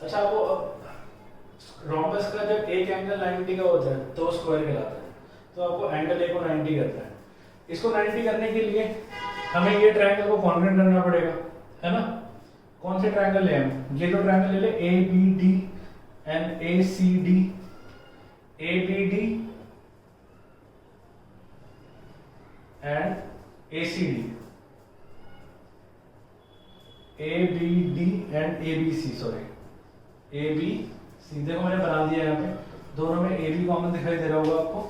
अच्छा, वो रोम्बस का जब एक एंगल 90 का होता है तो स्क्वायर कहलाता है। तो आपको एंगल ए को 90 करना है। इसको 90 करने के लिए हमें ये ट्रायंगल को कॉन्ग्रुएंट करना पड़ेगा, है ना। कौन से ट्रायंगल ले हम? ये तो ट्रायंगल ले ले, A B D and A C D, A B D and A C D, A B D and A B C, sorry A B C. देखो मैंने बना दिया यहाँ पे, दोनों में ए बी कॉमन दिखाई दे रहा होगा आपको।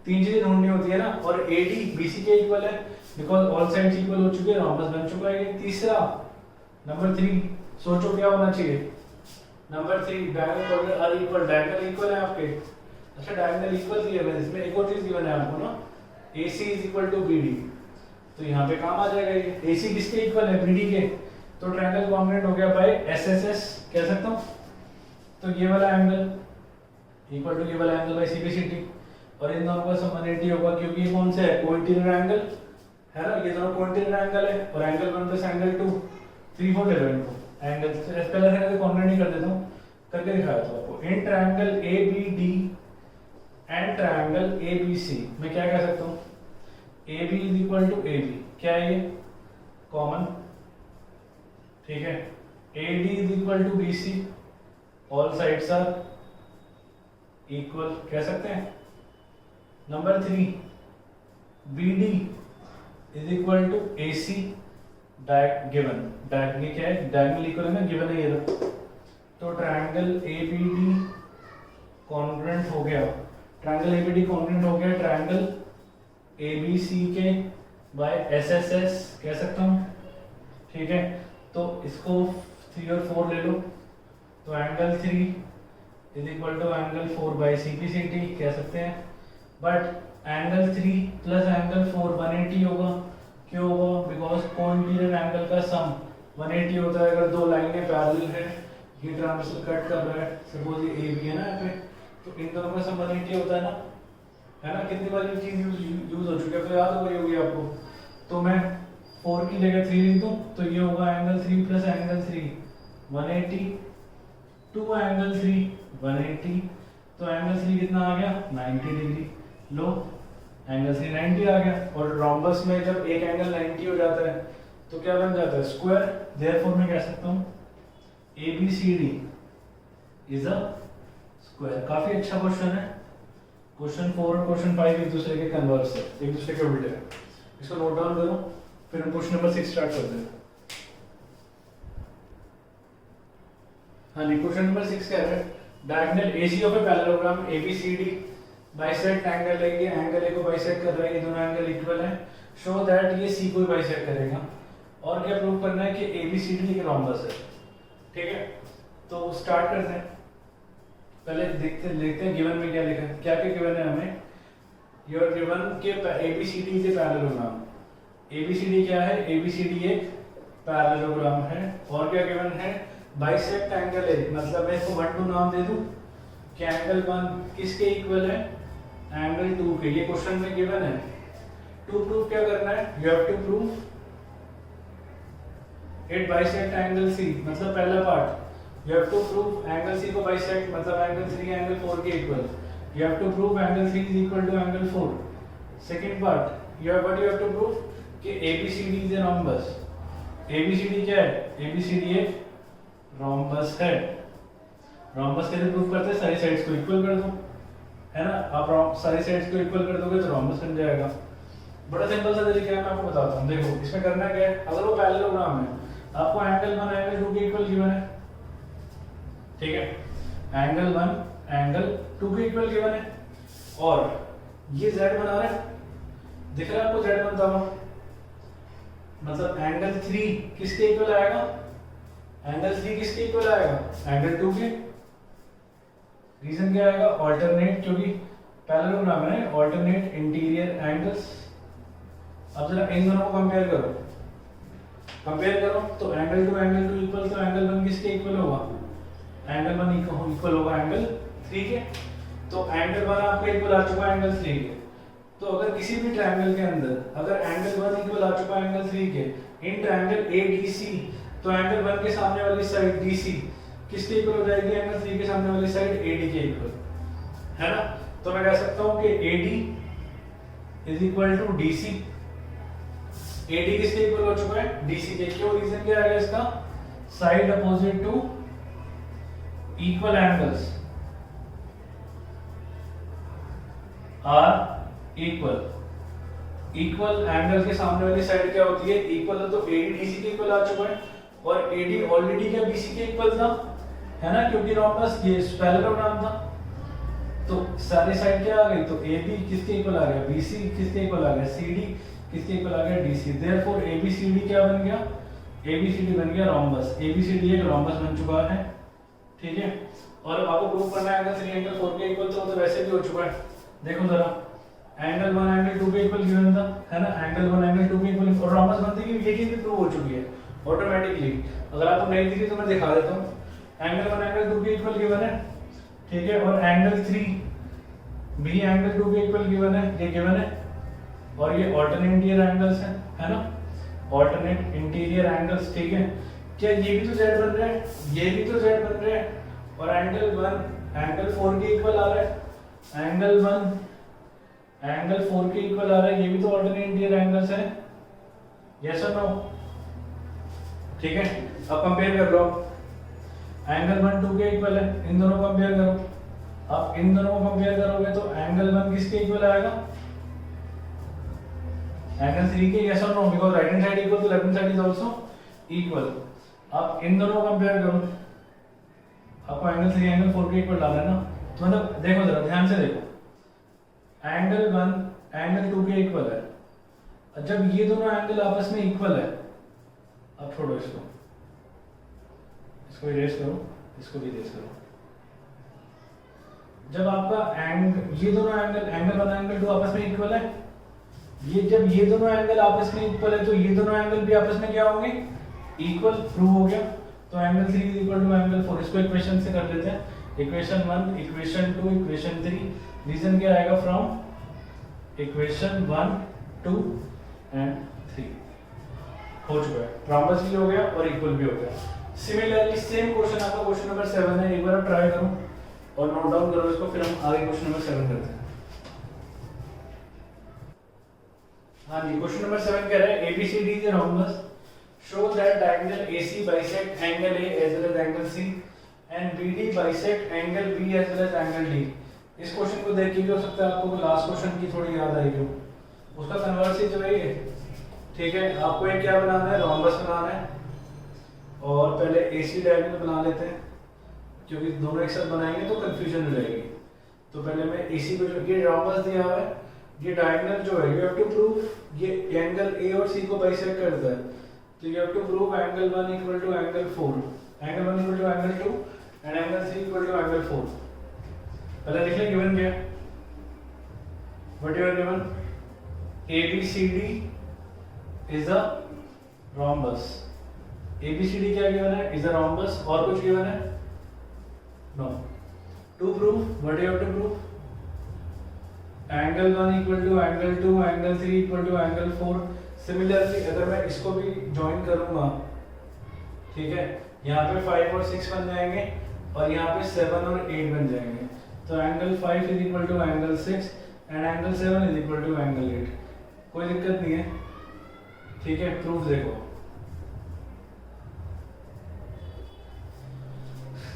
तीन चीजें ढूंढनी होती है ना, और ए डी बी सी के इक्वल है बिकॉज ऑल साइड्स इक्वल हो चुके हैं, रोम्बस बन चुका है। ये तीसरा, नंबर 3, सोचो क्या होना चाहिए? Number 3, diagonal are equal, diagonal equal है आपके। अच्छा, डायगोनल इक्वल दिया है, इसमें एक और चीज गिवन है आपको ना, AC is equal to BD। तो यहाँ पे काम आ जाएगा ये। AC किसके इक्वल है? BD के। तो ट्रायंगल कॉन्ग्रुएंट हो गया बाय SSS, कह सकता हूँ। तो ये वाला एंगल इक्वल टू ये वाला एंगल बाय CPCT, और इन दोनों का सम 180 होगा क्योंकि ये कौन सा है? कोइंटिनर एंगल है ना, ये दोनों कोइंटिनर एंगल है। और एंगल 1 प्लस एंगल 2, 3 4 ले लो इनको। एंगल पहले से कॉन्ग्रुएंट नहीं कर देता हूँ, करके दिखाया था आपको। In triangle ABD and triangle ABC मैं क्या कह सकता हूँ? AB is equal to AB, क्या है ये? कॉमन, ठीक है। AD is equal to BC, all sides are equal, कह सकते हैं। Number 3, BD is equal to AC given, ये क्या है? डायगोनल इक्वल है ना, गिवन है ये। तो ट्रायंगल ABD कॉन्ग्रुएंट हो गया, ट्रायंगल ABD कॉन्ग्रुएंट हो गया ट्रायंगल ABC के बाय SSS, कह सकता हूँ, ठीक है। तो इसको 3 और 4 ले लो, तो angle 3 is equal to angle 4 by CPCT, कह सकते हैं। बट एंगल 3 प्लस एंगल 4 180 होगा, क्यों होगा? बिकॉज कोइंटिनर एंगल का सम 180 होता है अगर दो लाइनें पैरेलल है, ये ट्रांसफर कट कर रहा है, सपोज ये AB है ना यहाँ पे, तो इन दोनों का सम 180 होता है ना। कितनी बार ये चीज यूज हो चुकी है, तो याद हो गई होगी आपको। तो मैं 4 की जगह 3 लिख दूं, तो ये होगा एंगल 3 प्लस एंगल 3 180, 2 एंगल 3 180, तो एंगल 3 कितना आ गया? 90 डिग्री। लो, एंगल 3 90 आ गया। और रोम्बस में जब एक एंगल 90 हो जाता है तो क्या बन जाता है? स्क्वायर। देयरफॉर मैं कह सकता हूँ ABCD इज अ स्क्वायर। काफी अच्छा क्वेश्चन है। क्वेश्चन 4 और क्वेश्चन 5 एक दूसरे के कन्वर्स है, एक दूसरे के उल्टे है। इसको नोट डाउन करो, फिर हम क्वेश्चन नंबर 6 स्टार्ट करते हैं। हाँ जी, क्वेश्चन नंबर 6 कह रहे हैं diagonal AC of a parallelogram ABCD bisect angle है, ये एंगल ए को बाइसेक्ट कर रहा है, ये दोनों एंगल इक्वल है। शो दैट ये C को बाइसेक्ट करेगा। और क्या प्रूव करना है? कि ABCD एक रोम्बस है, ठीक है। तो स्टार्ट करते हैं। पहले देखते हैं गिवन में क्या लिखा है। क्या क्या गिवन है हमें? योर गिवन के ABCD is a parallelogram. ABCD क्या है? ABCD एक पैरेललोग्राम है। और क्या गिवन है? बाइसेक्ट एंगल ए, मतलब मैं इसको 1 2 नाम दे दूं कि एंगल 1 किसके इक्वल है? एंगल 2 के। ये क्वेश्चन में गिवन है। टू प्रूव क्या करना है? You have to prove it bisect angle C, मतलब पहला part you have to prove angle C को बाइसेक्ट, मतलब एंगल 3 एंगल 4 के equal. You have to prove angle C is equal to angle 4। Second part you have to prove कि ABCD is a rhombus. ABCD क्या है? ABCD एक rhombus है। Rhombus कैसे prove करते हैं? सारी साइड्स को इक्वल कर दो, है ना। आप सारी साइड्स को इक्वल कर दोगे तो रोम्बस बन जाएगा। बड़ा सिंपल सा तरीका है, मैं आपको बताता हूँ। देखो इसमें करना क्या है, अगर वो पैरेललोग्राम है, आपको एंगल 1 एंगल 2 के इक्वल गिवन है, ठीक है। एंगल 1 एंगल 2 के इक्वल गिवन है और ये z बना रहा है, दिख रहा है आपको z बनता हुआ, मतलब एंगल 3 किसके इक्वल आएगा, एंगल 3 किसके इक्वल आएगा, एंगल 2 के। रीजन क्या आएगा, ऑल्टरनेट, क्योंकि पैरेललोग्राम है, ऑल्टरनेट इंटीरियर एंगल्स। अब जरा इन दोनों को कंपेयर करो, तो एंगल 2 इक्वल, तो एंगल 1 किसके इक्वल होगा, एंगल 1 इक्वल होगा एंगल 3 के। तो एंगल 1 आपका इक्वल आ चुका है एंगल 3 के। तो अगर किसी भी ट्रायंगल के अंदर अगर एंगल 1 इक्वल आ चुका है एंगल 3 के इन ट्रायंगल ADC, तो एंगल 1 के सामने वाली साइड DC किसके इक्वल हो जाएगी, एंगल 3 के सामने वाली साइड AD के इक्वल, है ना। तो मैं कह सकता हूं कि AD is equal to DC। AD किसके इक्वल हो चुका है, DC के। क्यों, रीजन क्या है इसका, side opposite to equal angles are equal angle के सामने वाली साइड क्या होती है, इक्वल है। तो AD DC के इक्वल आ चुका है और AD ऑलरेडी क्या BC के इक्वल था, है ना, क्योंकि रोम्बस ये पैरेललोग्राम था। तो सारी साइड क्या आ गई, तो AB किसके इक्वल आ गया, BC किसके इक्वल आ गया, CD किसके इक्वल आ गया, DC। देयरफॉर ABCD क्या बन गया, ABCD बन गया रोम्बस। ABCD एक रोम्बस बन चुका है, ठीक है। और आपको प्रूव करना है एंगल 3 एंगल 4 के इक्वल, तो वैसे भी हो चुका है। देखो जरा, एंगल 1 एंगल 2 के इक्वल गिवन था, है ना, एंगल 1 एंगल 2 के इक्वल, और रोम्बस बनती है, ये चीज भी प्रूव हो चुकी है ऑटोमेटिकली। अगर आपको नहीं दिखी तो मैं दिखा देता हूँ। एंगल 1 एंगल 2 के इक्वल गिवन है, ठीक है, और एंगल 3 भी एंगल 2 के इक्वल गिवन है, ये गिवन है। और ये ऑल्टरनेट इंटीरियर एंगल्स हैं, है ना, ऑल्टरनेट इंटीरियर एंगल्स, ठीक है। क्या ये भी तो z बन रहा है, ये भी तो z बन रहा है, और एंगल 1 एंगल 4 के इक्वल आ रहा है, एंगल 1 एंगल 4 के इक्वल आ रहा है, ये भी तो ऑल्टरनेट इंटीरियर एंगल्स हैं, यस और नो, ठीक है। अब कंपेयर कर लो, एंगल 1 2 के इक्वल है, इन दोनों को कंपेयर करो। अब इन दोनों को कंपेयर करोगे तो एंगल 1 किसके इक्वल आएगा, एंगल 3 के, यस और no, because right hand side equal तो left hand side is also equal. अब इन दोनों को कंपेयर करो, आपको एंगल 3 एंगल 4 के इक्वल डालना है ना। तो मतलब देखो जरा ध्यान से देखो, एंगल 1 एंगल 2 के इक्वल है, जब ये दोनों एंगल आपस में इक्वल है, अब छोड़ो इसको इरेज करो, इसको भी इरेज करो। जब आपका ये दोनों एंगल 1 एंगल 2 आपस में इक्वल है, ये जब ये दोनों एंगल आपस में इक्वल है, तो ये दोनों एंगल भी आपस में क्या होंगे, इक्वल, प्रूव हो गया। तो angle 3 is equal to angle 4, इसको इक्वेशन से कर लेते हैं, इक्वेशन 1 इक्वेशन 2 इक्वेशन 3। रीजन क्या आएगा, फ्रॉम इक्वेशन 1 2 एंड 3 हो चुका है, रोम्बस भी हो गया और इक्वल भी हो गया। सिमिलरली सेम क्वेश्चन आपका क्वेश्चन नंबर 7 है, एक बार आप ट्राई करो और नोट डाउन करो इसको, फिर हम आगे क्वेश्चन नंबर 7 करते हैं। हाँ जी, क्वेश्चन नंबर 7 कह रहा है ABCD is a rhombus, show that diagonal AC bisect angle A as well as angle C and BD bisect angle B as well as angle D। इस क्वेश्चन को देख के भी हो सकता है आपको लास्ट क्वेश्चन की थोड़ी याद आई हो, उसका कन्वर्स ही तो वही है, ठीक है। आपको एक क्या बनाना है, रोम्बस बनाना है, और पहले AC डायगोनल बना लेते हैं, क्योंकि दोनों एक साथ बनाएंगे तो कंफ्यूजन हो जाएगी। तो पहले मैं AC को, जो ये रोम्बस दिया हुआ है, ये डायगोनल जो है, यू हैव टू प्रूव ये एंगल A और C को बाइसेक्ट करता है, तो you have to prove angle 1 equal to angle 4, angle 1 equal to angle 2 and angle 3 equal to angle 4। पहले लिख ले गिवन क्या, what you are given, ABCD is a rhombus. ABCD क्या गिवन है, इज अ रोम्बस, और कुछ given है, no. To prove, what you have to prove, angle 1 equal to angle 2 angle 3 equal to angle 4। Similarly अगर मैं इसको भी join करूंगा, ठीक है, यहाँ पे 5 और 6 बन जाएंगे और यहाँ पे 7 और 8 बन जाएंगे, तो angle 5 is equal to angle 6 and angle 7 is equal to angle 8। कोई दिक्कत नहीं है, ठीक है। प्रूफ देखो,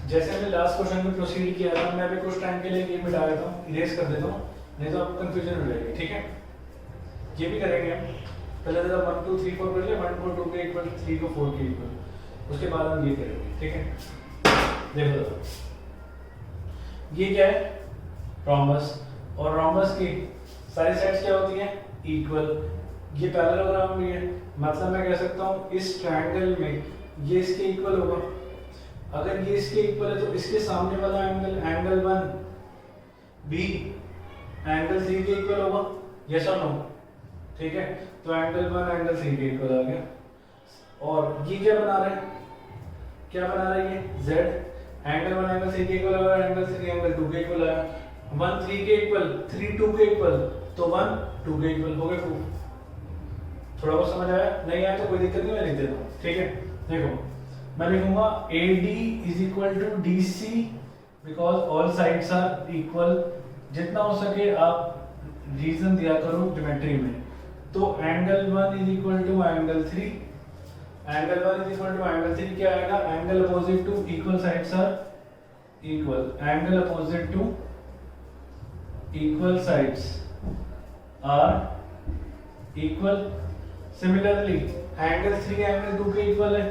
जैसे हमने लास्ट क्वेश्चन में प्रोसीड किया था, मैं अभी कुछ टाइम के लिए ये मिटा देता हूँ, इरेज कर देता हूँ, नहीं तो आपको कंफ्यूजन हो जाएगी, ठीक है। ये भी करेंगे हम, पहले जरा 1 2 3 4 कर ले, 1 को 2 के इक्वल, 3 को 4 के इक्वल, उसके बाद हम ये करेंगे, ठीक है। देखो ये क्या है, रोम्बस, और रोम्बस की सारी साइड्स क्या होती हैं, इक्वल। ये पैरेललोग्राम भी है, मतलब मैं कह सकता हूँ इस ट्रायंगल में ये इसके इक्वल होगा। अगर ये इसके इक्वल है तो इसके सामने वाला एंगल, एंगल 1 भी एंगल 3 के इक्वल होगा, यस और नो, ठीक है। तो एंगल 1 एंगल 3 के इक्वल आ गया। और ये क्या बना रहे हैं, क्या बना रहा है ये z, एंगल 1 एंगल 3 के इक्वल होगा, एंगल 3 एंगल 2 के इक्वल आया, 1 3 के इक्वल, 3 2 के इक्वल, तो 1 2 के इक्वल हो गया प्रूफ। थोड़ा बहुत समझ आया, नहीं आया तो कोई दिक्कत नहीं, मैं लिख देता हूँ, ठीक है। देखो मैं लिखूंगा AD is equal to DC because all sides are equal. जितना हो सके आप रीजन दिया करो ज्योमेट्री में। तो angle 1 is equal to angle 3, angle 1 is equal to angle 3 क्या आएगा, angle opposite to equal sides are equal, angle opposite to equal sides are equal. Similarly angle 3 angle 2 के इक्वल है,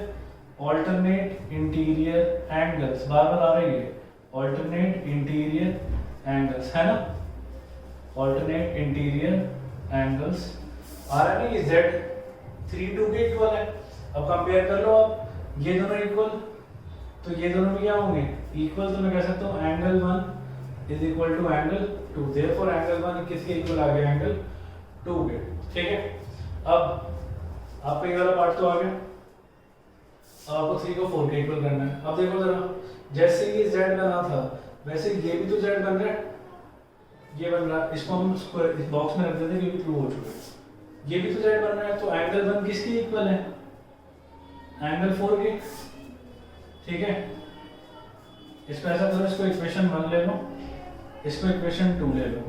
ऑल्टरनेट इंटीरियर एंगल्स, बार बार आ रही है, alternate interior angles है ना, ऑल्टरनेट इंटीरियर एंगल्स आ रहा है ना, ये Z 3 2 के इक्वल है। अब कंपेयर कर लो आप, ये दोनों इक्वल, तो ये दोनों भी क्या होंगे, इक्वल। तो मैं कह सकता हूँ angle 1 is equal to angle 2, therefore angle 1 किसके इक्वल आ गया, एंगल 2 के, ठीक है। अब आपका ये वाला पार्ट तो आ गया, अब आपको 3 को 4 के इक्वल करना है। अब देखो जरा, जैसे ये Z बना था वैसे ये भी तो Z बन रहा है, ये बन रहा है, इसको हम स्क्वायर इस बॉक्स में रख देते हैं क्योंकि प्रूव हो चुका है। ये भी तो Z बन रहा है, तो एंगल 1 किसके इक्वल है, एंगल 4 के, ठीक है। इसको ऐसा करो, इसको इक्वेशन 1 ले लो, इसको इक्वेशन 2 ले लो,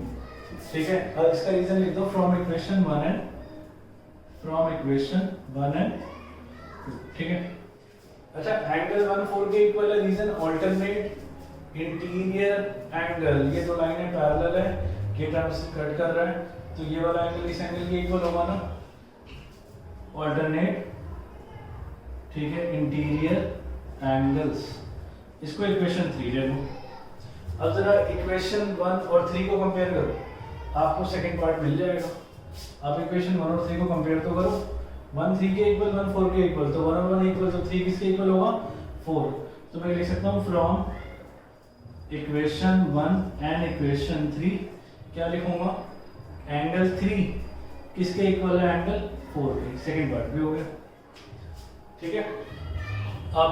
ठीक है। और इसका रीजन लिख दो from equation 1 and from equation 1 and 2, ठीक है। अच्छा एंगल 1 4 के इक्वल है, रीजन ऑल्टरनेट इंटीरियर एंगल, ये दो लाइनें पैरेलल है, ये टर्म से कट कर रहा है, तो ये वाला एंगल इस एंगल के इक्वल होगा ना, ऑल्टरनेट, ठीक है, इंटीरियर एंगल्स। इसको इक्वेशन 3 ले लो। अब जरा इक्वेशन 1 और 3 को कंपेयर करो, आपको सेकंड पार्ट मिल जाएगा। अब इक्वेशन 1 और 3 को कंपेयर तो करो, 1 3 के इक्वल 1 4 के इक्वल, तो 1 और 1 इक्वल, तो 3 किसके इक्वल होगा, 4। तो मैं लिख सकता हूँ फ्रॉम इक्वेशन 1 एंड इक्वेशन 3 क्या लिखूंगा, एंगल 3 किसके इक्वल है, एंगल 4 के, सेकंड पार्ट भी हो गया, ठीक है। अब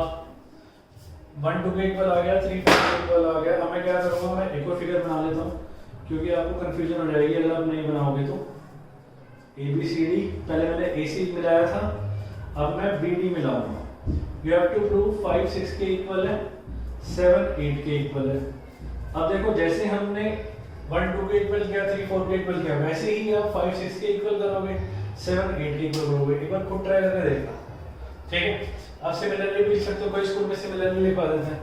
1 2 के इक्वल आ गया, 3 4 के इक्वल आ गया। अब मैं क्या करूंगा, मैं एक और फिगर बना लेता हूँ क्योंकि आपको कंफ्यूजन हो जाएगी अगर आप नहीं बनाओगे तो। ABCD पहले मैंने AC मिलाया था, अब मैं BD मिलाऊंगा। यू हैव टू प्रूव 5 6 के इक्वल है, 7 8 के इक्वल है। अब देखो जैसे हमने 1 2 के इक्वल किया, 3 4 के इक्वल किया, वैसे ही आप 5 6 के इक्वल करोगे, 7 8 के इक्वल करोगे। एक बार खुद ट्राई करके देखना, ठीक है। आप सिमिलरली भी लिख सकते हो, कोई स्कूल में सिमिलरली लिखवा देते हैं,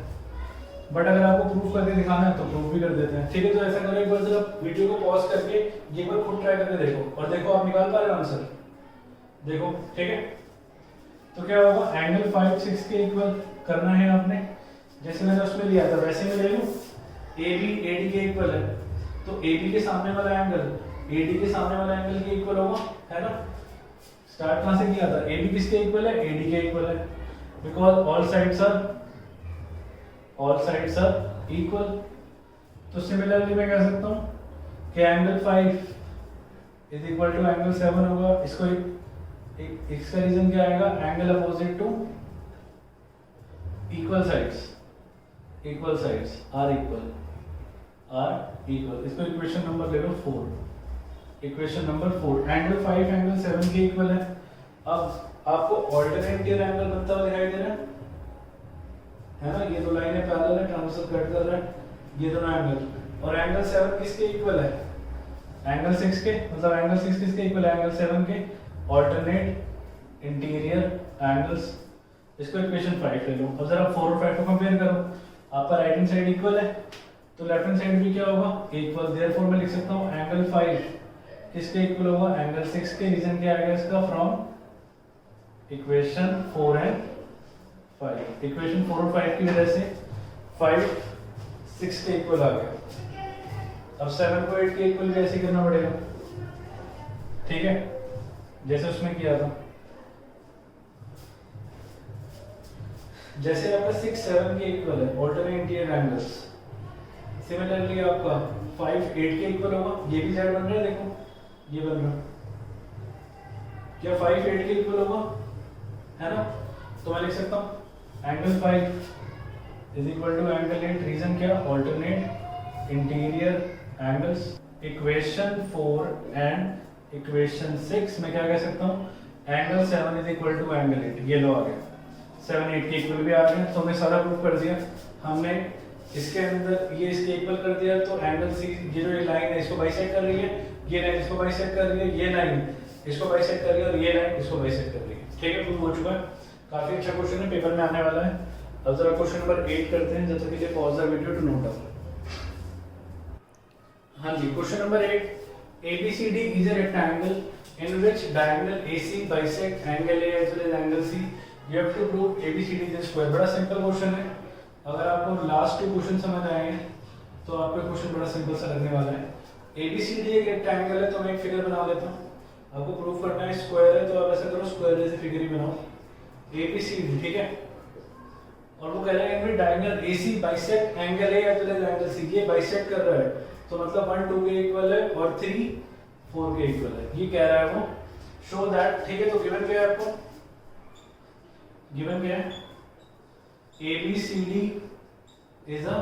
बट अगर आपको प्रूफ करके दिखाना है तो प्रूफ भी कर देते हैं, ठीक है। तो ऐसा करो, एक बार जरा वीडियो को पॉज करके एक बार खुद ट्राई करके देखो, और देखो आप निकाल पा रहे हो आंसर, देखो, ठीक है। तो क्या होगा, एंगल 5 6 के इक्वल करना है आपने, जैसे मैंने उसमें लिया था वैसे मैं ले लूं। AB AD के इक्वल है, तो AB के सामने वाला एंगल AD के सामने वाला एंगल के इक्वल होगा, है ना। स्टार्ट कहां से किया था, AB किसके इक्वल है, AD के इक्वल है, because all sides are equal. तो सिमिलरली मैं कह सकता हूं कि angle 5 is equal to angle 7 होगा। इसको इसका रीजन क्या आएगा, angle opposite to equal sides are equal. इसको इक्वेशन नंबर ले लो 4, इक्वेशन नंबर 4। एंगल 5 एंगल 7 के इक्वल है। अब आपको ऑल्टरनेट एंगल बनता हुआ दिखाई दे रहा है ना, ये दो लाइनें पैरेलल है, ट्रांसफर कट कर रहा है, ये दोनों एंगल। और एंगल 7 किसके इक्वल है, एंगल 6 के, मतलब एंगल 6 किसके इक्वल है, एंगल 7 के, ऑल्टरनेट इंटीरियर एंगल्स। इसको इक्वेशन 5 ले लो। अब जरा 4 और 5 को कंपेयर करो, आपका राइट हैंड साइड इक्वल है तो लेफ्ट हैंड साइड भी क्या होगा, इक्वल। देयरफॉर मैं लिख सकता हूं एंगल 5 किसके इक्वल होगा, एंगल 6 के। रीजन क्या आएगा इसका, फ्रॉम इक्वेशन 4 एंड 5। इक्वेशन 4 और 5 की वजह से 5 6 के इक्वल आ गया। अब 7 को 8 के इक्वल भी ऐसे करना पड़ेगा, ठीक है, जैसे उसमें किया था। जैसे आपका 6 7 के इक्वल है ऑल्टरनेट इंटीरियर एंगल्स, सिमिलरली आपका 5 8 के इक्वल होगा। ये भी जेड बन रहा है, देखो ये बन रहा है, क्या 5 8 के इक्वल होगा, है ना। तो मैं लिख सकता हूँ angle 5 is equal to angle 8, reason क्या, alternate interior angles. Equation 4 and equation 6 में क्या कह सकता हूँ, angle 7 is equal to angle 8, ये लो आ गया, 7 8 के इक्वल भी आ गए। तो हमने सारा प्रूफ कर दिया। हमने इसके अंदर ये इसके इक्वल कर दिया, तो एंगल सी, ये जो लाइन है इसको बाइसेक्ट कर रही है, ये लाइन इसको बाइसेक्ट कर रही है, ये लाइन इसको बाइसेक्ट कर रही है और ये लाइन इसको बाइसेक्ट कर रही है, ठीक है, प्रूफ हो चुका है। काफी अच्छा क्वेश्चन है, पेपर में आने वाला है। अब जरा क्वेश्चन नंबर 8 करते हैं, जब तक के लिए pause the video to note down. हाँ जी, question number 8, ABCD is a rectangle in which diagonal AC bisect angle A as well as angle C. You have to prove ABCD is a square। बड़ा simple question है। अगर आपको last 2 question समझ आए हैं तो आपका क्वेश्चन बड़ा सिंपल सा लगने वाला है। ABCD एक रेक्टेंगल है, तो मैं एक फिगर बना लेता हूँ। आपको प्रूफ करना है स्क्वायर है, तो आप ऐसा करो स्क्वायर जैसे फिगर ही बनाओ, ABCD, ठीक है। और वो कह रहा है कि diagonal AC bisect angle A as well as angle C, ये बाइसेक्ट कर रहा है, तो मतलब 1 2 के इक्वल है और 3 4 के इक्वल है, ये कह रहा है वो। शो दैट, ठीक है, तो गिवन क्या है आपको, गिवन क्या है, ABCD is a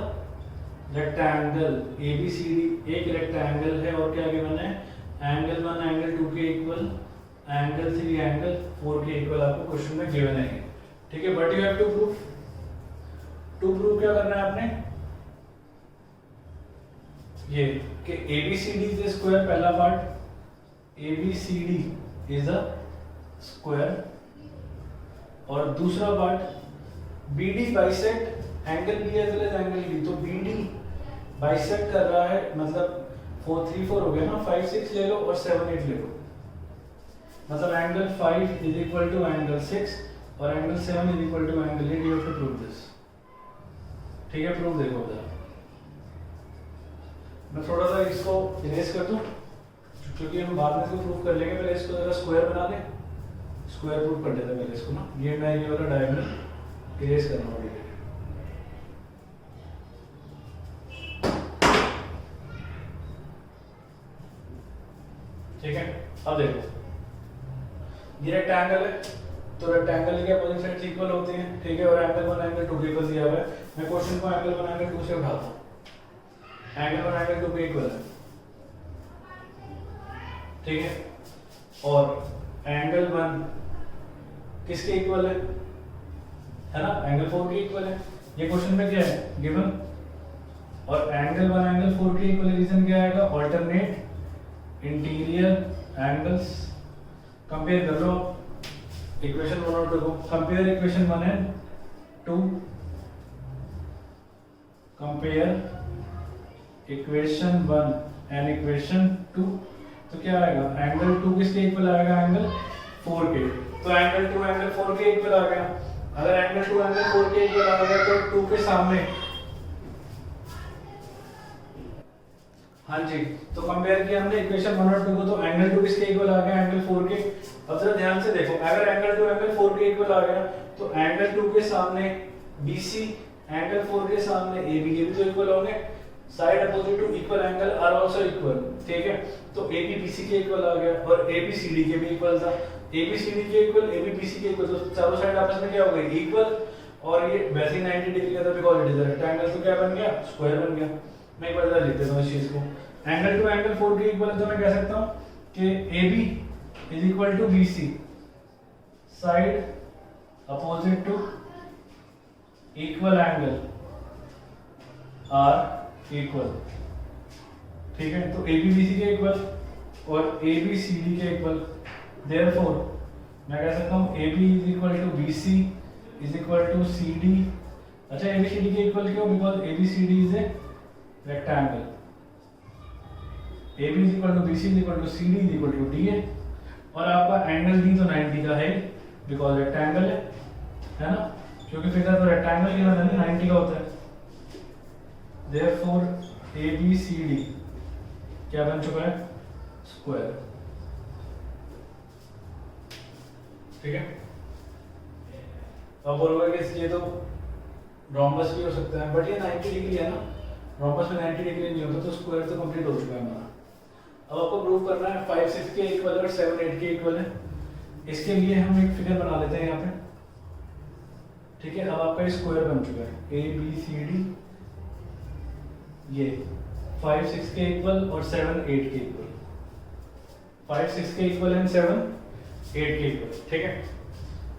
rectangle, ABCD एक रेक्टेंगल है और क्या गिवन है, एंगल 1 एंगल 2 के इक्वल, एंगल 3 एंगल 4 के इक्वल आपको क्वेश्चन में गिवन है, ठीक है। But you have to prove क्या करना है आपने, ये कि ABCD इज अ स्क्वायर, पहला part, ABCD is a square, और दूसरा part BD bisect angle B as well as angle B, तो BD बाइसेक्ट कर रहा है, मतलब 4 3 4 हो गया ना, 5 6 ले लो और 7 8 ले लो, मतलब angle 5 is equal to angle 6 और angle 7 is equal to angle 8। You have to prove this, ठीक है। प्रूफ देखो जरा, मैं थोड़ा सा इसको इरेज कर दूं क्योंकि हम बाद में इसको प्रूफ कर लेंगे। पहले इसको जरा स्क्वायर बना लें, स्क्वायर प्रूफ कर लेते हैं पहले इसको ना। ये मैं ये वाला डायगोनल इरेज करना पड़ेगा, ठीक है। अब देखो ये रेक्टेंगल है, तो रेक्टेंगल के अपोजिट साइड्स इक्वल होती हैं, ठीक है, और एंगल 1 एंगल 2 के इक्वल दिया हुआ है। मैं क्वेश्चन को एंगल 1 एंगल 2 से उठाता हूं, एंगल 1 एंगल 2 के इक्वल है, ठीक है, और एंगल 1 किसके इक्वल है ना, एंगल 4 के इक्वल है। ये क्वेश्चन में क्या है गिवन, और एंगल 1 एंगल 4 के इक्वल, रीजन क्या आएगा, ऑल्टरनेट इंटीरियर एंगल्स। कंपेयर कर लो इक्वेशन 1 और 2 को, compare equation 1 and 2, compare equation 1 and equation 2, तो क्या आएगा, एंगल 2 किसके इक्वल आएगा, एंगल 4 के, तो एंगल 2 एंगल 4 के इक्वल आ गया। अगर एंगल 2 एंगल 4 के इक्वल आ गया तो 2 के सामने, हाँ जी, तो कंपेयर किया हमने इक्वेशन 1 और 2 को, तो एंगल 2 किसके इक्वल आ गया, एंगल 4 के। अब जरा ध्यान से देखो, अगर एंगल 2 एंगल 4 के इक्वल आ गया तो एंगल 2 के सामने BC, एंगल 4 के सामने AB, ये भी तो इक्वल होंगे, side opposite to equal angle are also equal, ठीक है। तो AB BC के इक्वल आ गया और AB CD के भी इक्वल था, AB CD के इक्वल AB BC के इक्वल, तो चारों साइड आपस में क्या हो गई, इक्वल, और ये वैसे ही 90 डिग्री का था because it is a rectangle, तो क्या बन गया, स्क्वायर बन गया। मैं एक बार जरा लिख देता हूं इस चीज को, एंगल 2 एंगल 4 के इक्वल है, तो मैं कह सकता हूं कि AB is equal to BC, side opposite to equal angle are equal, ठीक है। तो ABBC के इक्वल और ABCD के इक्वल, देयरफॉर मैं कह सकता हूं AB is equal to BC is equal to CD। अच्छा, ABCD के इक्वल क्यों, because ABCD is a rectangle, AB is equal to BC is equal to CD is equal to DA, और आपका angle D तो 90 का है because rectangle है ना, क्योंकि फिगर तो रेक्टेंगल की वजह से 90 का होता है। देयरफॉर ABCD क्या बन चुका है, स्क्वायर। ठीक है, अब बोलोगे कि ये तो रोम्बस भी हो सकता है, बट ये 90 डिग्री है ना, रोम्बस में 90 डिग्री नहीं होता, तो स्क्वायर तो कंप्लीट हो चुका है हमारा। अब आपको प्रूव करना है 5 6 के इक्वल और 7 8 के इक्वल है। इसके लिए हम एक फिगर बना लेते हैं यहाँ पे। ठीक है, अब आपका स्क्वायर बन चुका है ABCD, ये 5 6 के इक्वल और 7 8 के इक्वल, 5 6 के इक्वल एंड 7 8 के इक्वल। ठीक है,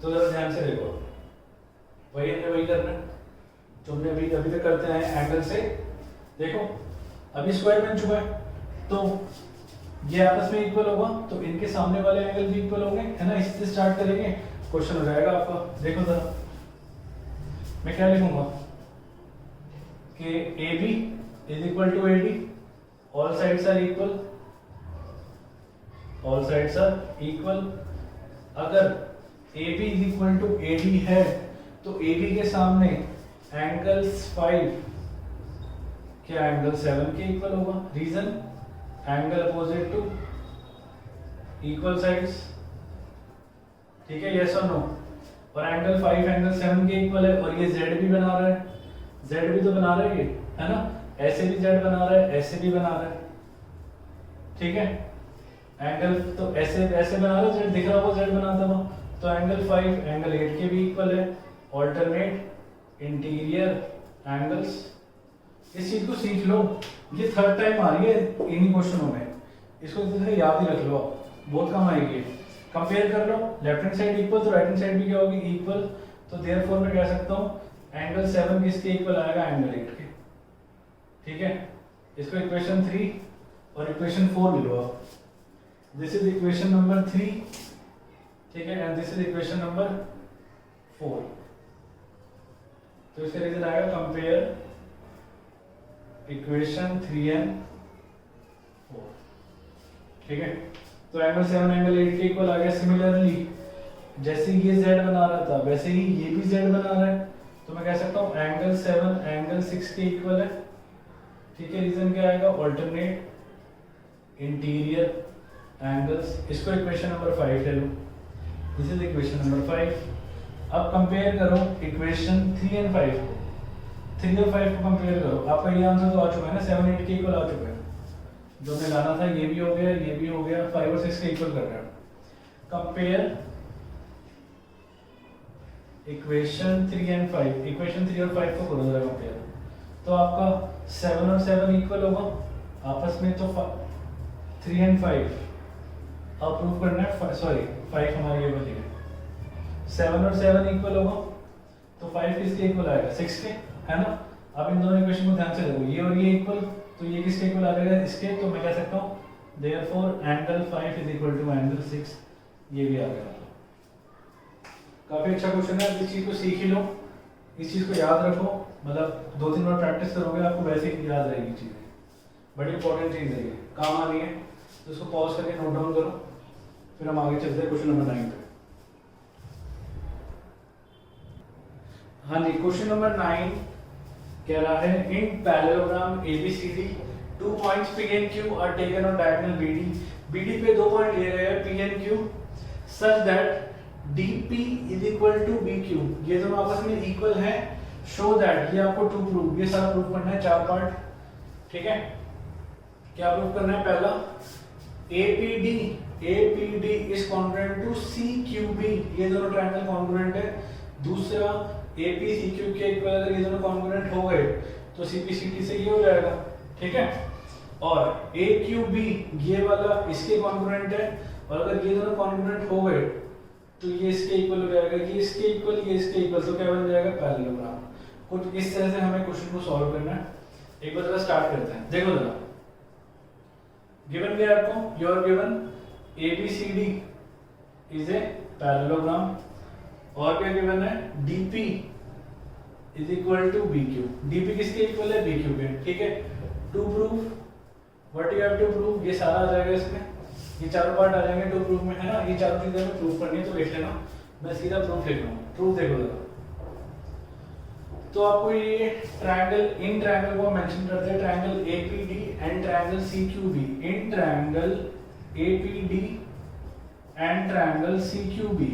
तो जरा ध्यान से देखो, वही हमने वही करना है जो हमने अभी तक करते हैं एंगल से। देखो अभी स्क्वायर बन चुका है, तो ये आपस में इक्वल होगा, तो इनके सामने वाले एंगल भी इक्वल होंगे, है ना। इससे स्टार्ट करेंगे, क्वेश्चन हो जाएगा आपका। देखो जरा मैं क्या लिखूंगा कि AB is equal to AD, all sides are equal, all sides are equal. अगर AB is equal to AD है तो AB के सामने एंगल्स 5 क्या एंगल 7 के इक्वल होगा। Reason, angle opposite to equal sides. ठीक है, यस और नो। और एंगल 5 एंगल 7 के इक्वल है, और ये Z भी बना रहा है, Z भी तो बना रहा है ये, है ना। ऐसे भी Z बना रहा है, ऐसे भी बना रहा है। ठीक है, एंगल तो ऐसे ऐसे बना रहा है, Z दिख रहा होगा Z बनाता हुआ, तो एंगल 5 एंगल 8 के भी इक्वल है। ऑल्टरनेट इंटीरियर एंगल्स, इस चीज को सीख लो, ये थर्ड टाइम आ रही है इन्हीं क्वेश्चनों में, इसको इस तरह याद ही रख लो, बहुत काम आएगी। कंपेयर कर लो, लेफ्ट हैंड साइड इक्वल तो राइट हैंड साइड भी क्या होगी, इक्वल। तो देयरफॉर मैं कह सकता हूँ एंगल 7 किसके इक्वल आएगा, एंगल 8 के। ठीक है, इसको इक्वेशन 3 और इक्वेशन 4 ले लो आप। दिस इज इक्वेशन नंबर 3, ठीक है, and this is equation number 4। तो इसका रीजन आएगा कंपेयर इक्वेशन 3 एंड 4। ठीक है, तो एंगल 7 एंगल 8 के इक्वल आ गया। सिमिलरली जैसे ये Z बना रहा था वैसे ही ये भी Z बना रहा है, तो मैं कह सकता हूँ एंगल 7 एंगल 6 के इक्वल है। ठीक है, रीजन क्या आएगा, ऑल्टरनेट इंटीरियर एंगल्स। इसको इक्वेशन नंबर 5 ले लो, दिस इज इक्वेशन नंबर 5। अब कंपेयर करो इक्वेशन 3 एंड 5 को, 3 और 5 को कंपेयर करो। आपका ये आंसर तो आ चुका है ना, 7 8 के इक्वल आ चुका है। जो मैं लाना था ये भी हो गया, ये भी हो गया, 5 और 6 के इक्वल कर रहा है। कंपेयर इक्वेशन 3 एंड 5, इक्वेशन 3 और 5 को करो जरा कंपेयर, तो आपका 7 और 7 इक्वल होगा आपस में, तो 3 एंड 5 अब प्रूव करना है, सॉरी 5 हमारी ये बची है, 7 और 7 इक्वल होगा, तो 5 किसके इक्वल आएगा, 6 के, है ना। अब इन दोनों इक्वेशन को ध्यान से देखो, ये और ये इक्वल, तो ये किसके इक्वल आ जाएगा, इसके। तो मैं कह सकता हूँ therefore angle 5 is equal to angle 6, ये भी आ गया। काफी अच्छा क्वेश्चन है, इस चीज को सीख ही लो, इस चीज को याद रखो, मतलब 2-3 बार प्रैक्टिस करोगे आपको वैसे ही याद रहेगी चीजें। बड़ी इंपॉर्टेंट चीज है, ये काम आ रही है, तो इसको पॉज करके नोट डाउन करो, फिर हम आगे चलते हैं क्वेश्चन नंबर 9 पे। हाँ जी, क्वेश्चन नंबर 9 कह रहा है in parallelogram ABCD 2 points P and Q are taken on diagonal BD पे 2 पॉइंट लिए गए हैं P and Q such that DP is equal to BQ, ये दोनों आपस में इक्वल हैं। शो दैट, ये आपको टू प्रूव, ये सारा प्रूव करना है, 4 पार्ट। ठीक है, क्या प्रूव करना है, पहला APD is congruent to CQB, ये दोनों ट्रायंगल कॉन्ग्रुएंट है। दूसरा APCQ के इक्वल अगर ये दोनों कॉन्ग्रुएंट हो गए तो CPCD से ये हो जाएगा। ठीक है, और AQB ये वाला इसके कॉन्ग्रुएंट है, और अगर ये दोनों कॉन्ग्रुएंट हो गए तो ये इसके इक्वल हो जाएगा, ये इसके इक्वल, ये इसके इक्वल, तो क्या बन जाएगा, पैरेललोग्राम। कुछ इस तरह से हमें क्वेश्चन को सॉल्व करना है। एक बार जरा स्टार्ट करते हैं, देखो जरा गिवन क्या है आपको, your given ABCD is a parallelogram, और क्या गिवन है, DP is equal to BQ। DP किसके इक्वल है, BQ के। ठीक है, to proof what you have to prove, ये सारा आ जाएगा इसमें, ये चारों पार्ट आ जाएंगे टू प्रूफ में, है ना। ये चारों चीजें हमें प्रूफ करनी है, तो लिख लेना, मैं सीधा प्रूफ लिख रहा हूँ। प्रूफ देखो जरा, तो आपको ये ट्रायंगल, इन ट्रायंगल को मेंशन करते हैं, triangle APD and triangle CQB, in triangle APD and triangle CQB.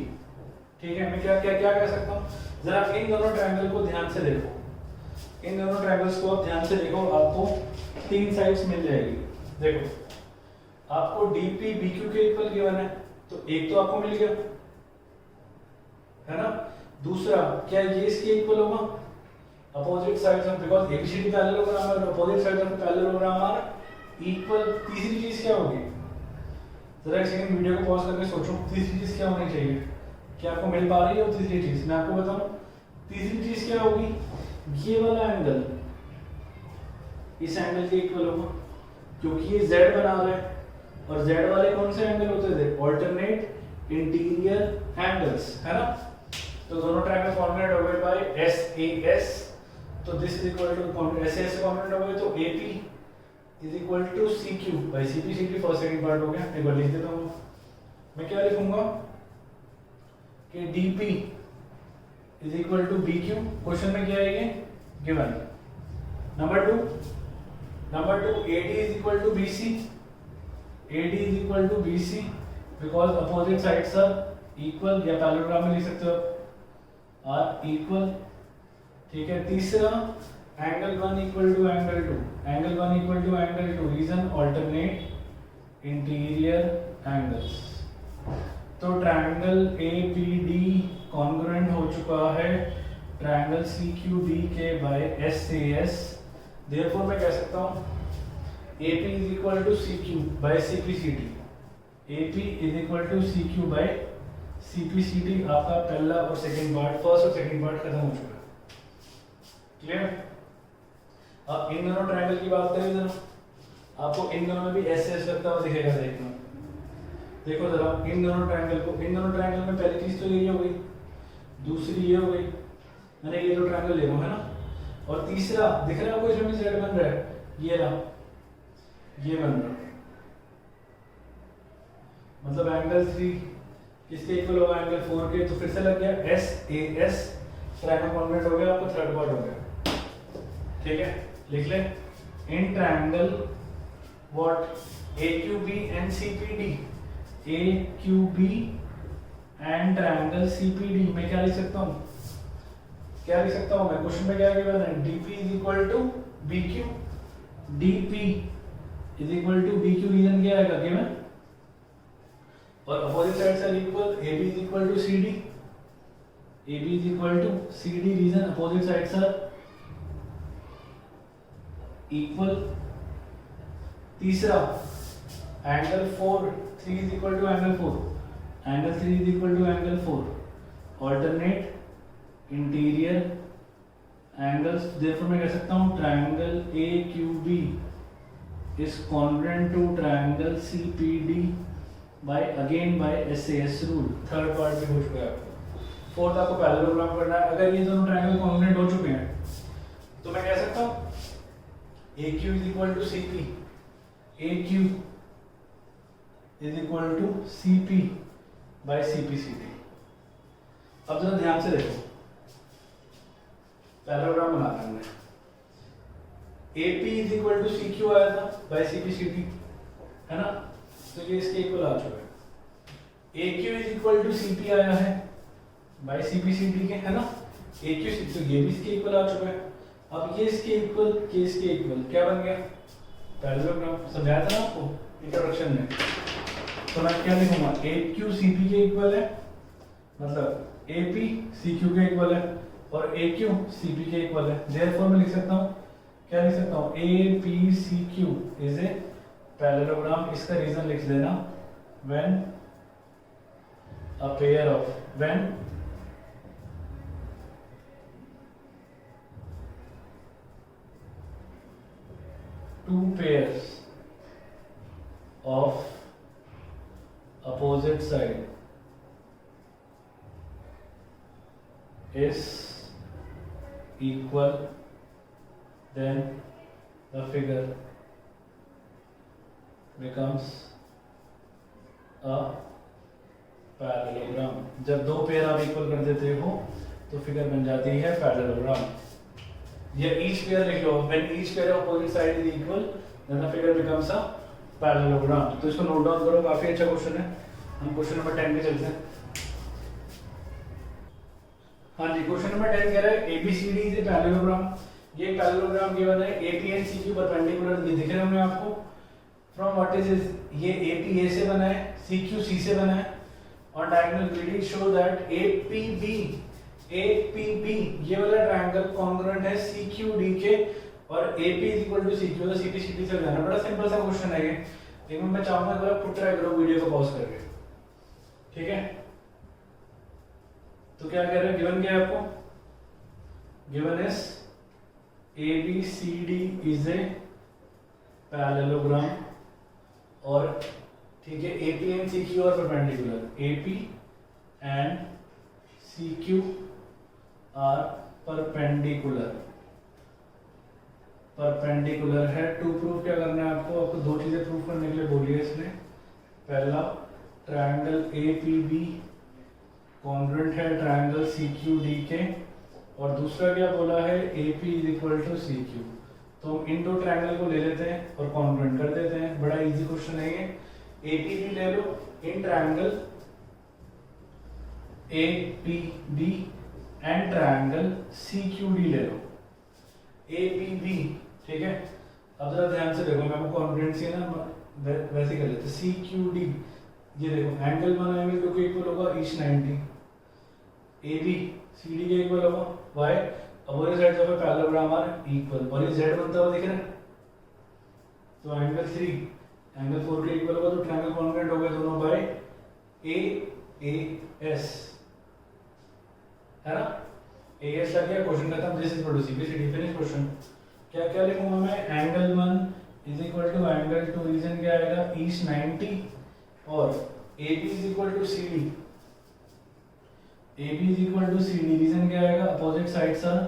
ठीक है, मैं क्या क्या क्या कह सकता हूँ, जरा इन दोनों ट्रायंगल को ध्यान से देखो, इन दोनों ट्रायंगल्स को आप ध्यान से देखो, आपको 3 साइड्स मिल जाएगी। देखो आपको डीपी बीक्यू के इक्वल गिवन है, तो एक तो आपको मिल गया है ना, दूसरा क्या ये इसके इक्वल होगा, opposite sides of, because ABCD parallelogram है, opposite sides of parallelogram are equal. तीसरी चीज क्या होगी, जरा एक सेकंड वीडियो को पॉज करके सोचो, तीसरी चीज क्या होनी चाहिए, क्या आपको मिल पा रही है वो तीसरी चीज, मैं आपको बताऊं तीसरी चीज क्या होगी, ये वाला एंगल इस एंगल के इक्वल होगा, क्योंकि ये z बना रहा है, और z वाले कौन से एंगल होते थे, ऑल्टरनेट इंटीरियर एंगल्स, है ना। तो दोनों ट्रायंगल कॉन्ग्रुएंट हो गए बाय SAS, तो this is equal to SAS से कॉन्ग्रुएंट हो गए, तो AP is equal to CQ by CP। CP first second part हो गया, एक बार लिख देता हूं, मैं क्या लिखूंगा कि DP is equal to BQ, question में क्या है ये given. Number 2 AD is equal to BC, AD is equal to BC because opposite sides are equal, या पैरेललोग्राम में लिख सकते हो आर इक्वल। ठीक है, तीसरा angle 1 equal to angle 2, angle 1 equal to angle 2, reason alternate interior angles. तो triangle APD congruent हो चुका है ट्रायंगल CQD के बाय SAS, देयरफॉर मैं कह सकता हूं AP is equal to CQ by CPCD, AP is equal to CQ by CPCD। आपका पहला और सेकंड पार्ट, फर्स्ट और सेकंड पार्ट खत्म हो चुका है, क्लियर। अब इन दोनों ट्रायंगल की बात करें जरा, आपको इन दोनों में भी SS लगता हुआ दिखेगा, देखना देखो जरा इन दोनों ट्रायंगल को, इन दोनों ट्रायंगल में पहली चीज तो ये हो गई, दूसरी ये हो गई, मैंने ये दो ट्रायंगल ले लो है ना, और तीसरा दिख रहा है आपको इसमें z बन रहा है, ये रहा, ये बन रहा, मतलब एंगल 3 किसके इक्वल होगा, एंगल 4 के। तो फिर से लग गया SAS, ट्रायंगल कॉन्ग्रुएंट हो गया, आपको थर्ड पार्ट हो गया। ठीक है, लिख ले, in triangle what AQB and CPD, AQB and triangle CPD, मैं क्या लिख सकता हूँ, क्या लिख सकता हूँ मैं, क्वेश्चन में क्या गिवन है, DP is equal to BQ, DP is equal to BQ, reason क्या आएगा गिवन, और opposite sides are equal, AB is equal to CD, AB is equal to CD, reason opposite sides are equal. तीसरा angle 3 is equal to angle 4, angle 3 is equal to angle 4, alternate interior angles, therefore मैं कह सकता हूं triangle AQB is congruent to triangle CPD by SAS rule. Third part भी हो चुका है, fourth आपको पैरेललोग्राम करना है। अगर ये दोनों ट्रायंगल कॉन्ग्रुएंट हो चुके हैं तो मैं कह सकता हूं AQ is equal to CP, AQ is equal to CP by CPCD। अब जरा ध्यान से देखो, पैरेललोग्राम बनाना है हमने, AP is equal to CQ आया था बाय CPCD, है ना, तो ये इसके इक्वल आ चुका है। AQ is equal to CP आया है बाय CPCD के, है ना, AQ तो ये भी इसके इक्वल आ चुका है। अब ये इसके इक्वल, के इसके इक्वल, क्या बन गया, पैरेललोग्राम। समझाया था ना आपको इंट्रोडक्शन में, तो मैं क्या लिखूंगा, AQ CP के इक्वल है, मतलब AP CQ के इक्वल है, और AQ CP के इक्वल है। देयरफॉर मैं लिख सकता हूँ, क्या लिख सकता हूँ, APCQ इज ए पैरेललोग्राम। इसका रीजन लिख देना, when a pair of, when two pairs of opposite side is equal, then the figure becomes a parallelogram। जब दो पेयर आप इक्वल कर देते हो तो फिगर बन जाती है पैरेललोग्राम। या ईच पेयर लिख लो, when each pair of opposite side is equal then the figure becomes a parallelogram. तो इसको नोट डाउन करो, काफी अच्छा क्वेश्चन है। हम क्वेश्चन नंबर 10 पे चलते हैं। हाँ जी, क्वेश्चन नंबर 10 कह रहा है ABCD इज ए पैरेललोग्राम। ये पैरेललोग्राम गिवन है, AP एंड CQ परपेंडिकुलर दिख रहे होंगे आपको। फ्रॉम व्हाट इज ये AP A से बना है, CQ C से बना है। On diagonal BD show that APB ये वाला ट्रायंगल कॉन्ग्रुएंट है CQD के, और AP is equal to CQ, तो CP CP से जाना। बड़ा सिंपल सा क्वेश्चन है ये, लेकिन मैं चाहूंगा एक बार पुट ट्राई करो वीडियो को पॉज करके, ठीक है। तो क्या कह रहे हैं, गिवन क्या है आपको, given is ABCD is a parallelogram, और ठीक है AP and CQ are perpendicular, AP and CQ are perpendicular है। टू प्रूफ क्या करना है आपको, आपको दो चीजें प्रूफ करने के लिए बोली है इसने। पहला, ट्रायंगल APB कॉन्ग्रुएंट है ट्रायंगल CQD के, और दूसरा क्या बोला है, AP is equal to CQ। तो हम इन दो ट्रायंगल को ले लेते हैं और कॉन्ग्रुएंट कर देते हैं। बड़ा इजी क्वेश्चन है ये। APB ले लो in triangle APB and triangle CQD ले लो, APB, ठीक है। अब जरा ध्यान से देखो, मैं आपको कॉन्ग्रुएंसी है ना वैसे कर लेते हैं। CQD, ये देखो एंगल बनाएंगे क्योंकि इक्वल होगा ईच 90, AB CD के इक्वल होगा, why opposite sides of a parallelogram are equal, और ये Z बनता हुआ दिख रहा है। तो एंगल 3 एंगल 4 के इक्वल होगा, तो ट्रायंगल कॉन्ग्रुएंट हो गए दोनों बाय AAS, है ना। AS लग गया, क्वेश्चन खत्म। This is equal to CBCD, finish question. क्या क्या लिखूंगा मैं, angle 1 is equal to angle 2, reason क्या आएगा, ईच 90, और AB is equal to CD, AB is equal to CD, reason क्या आएगा, अपोजिट साइड्स आर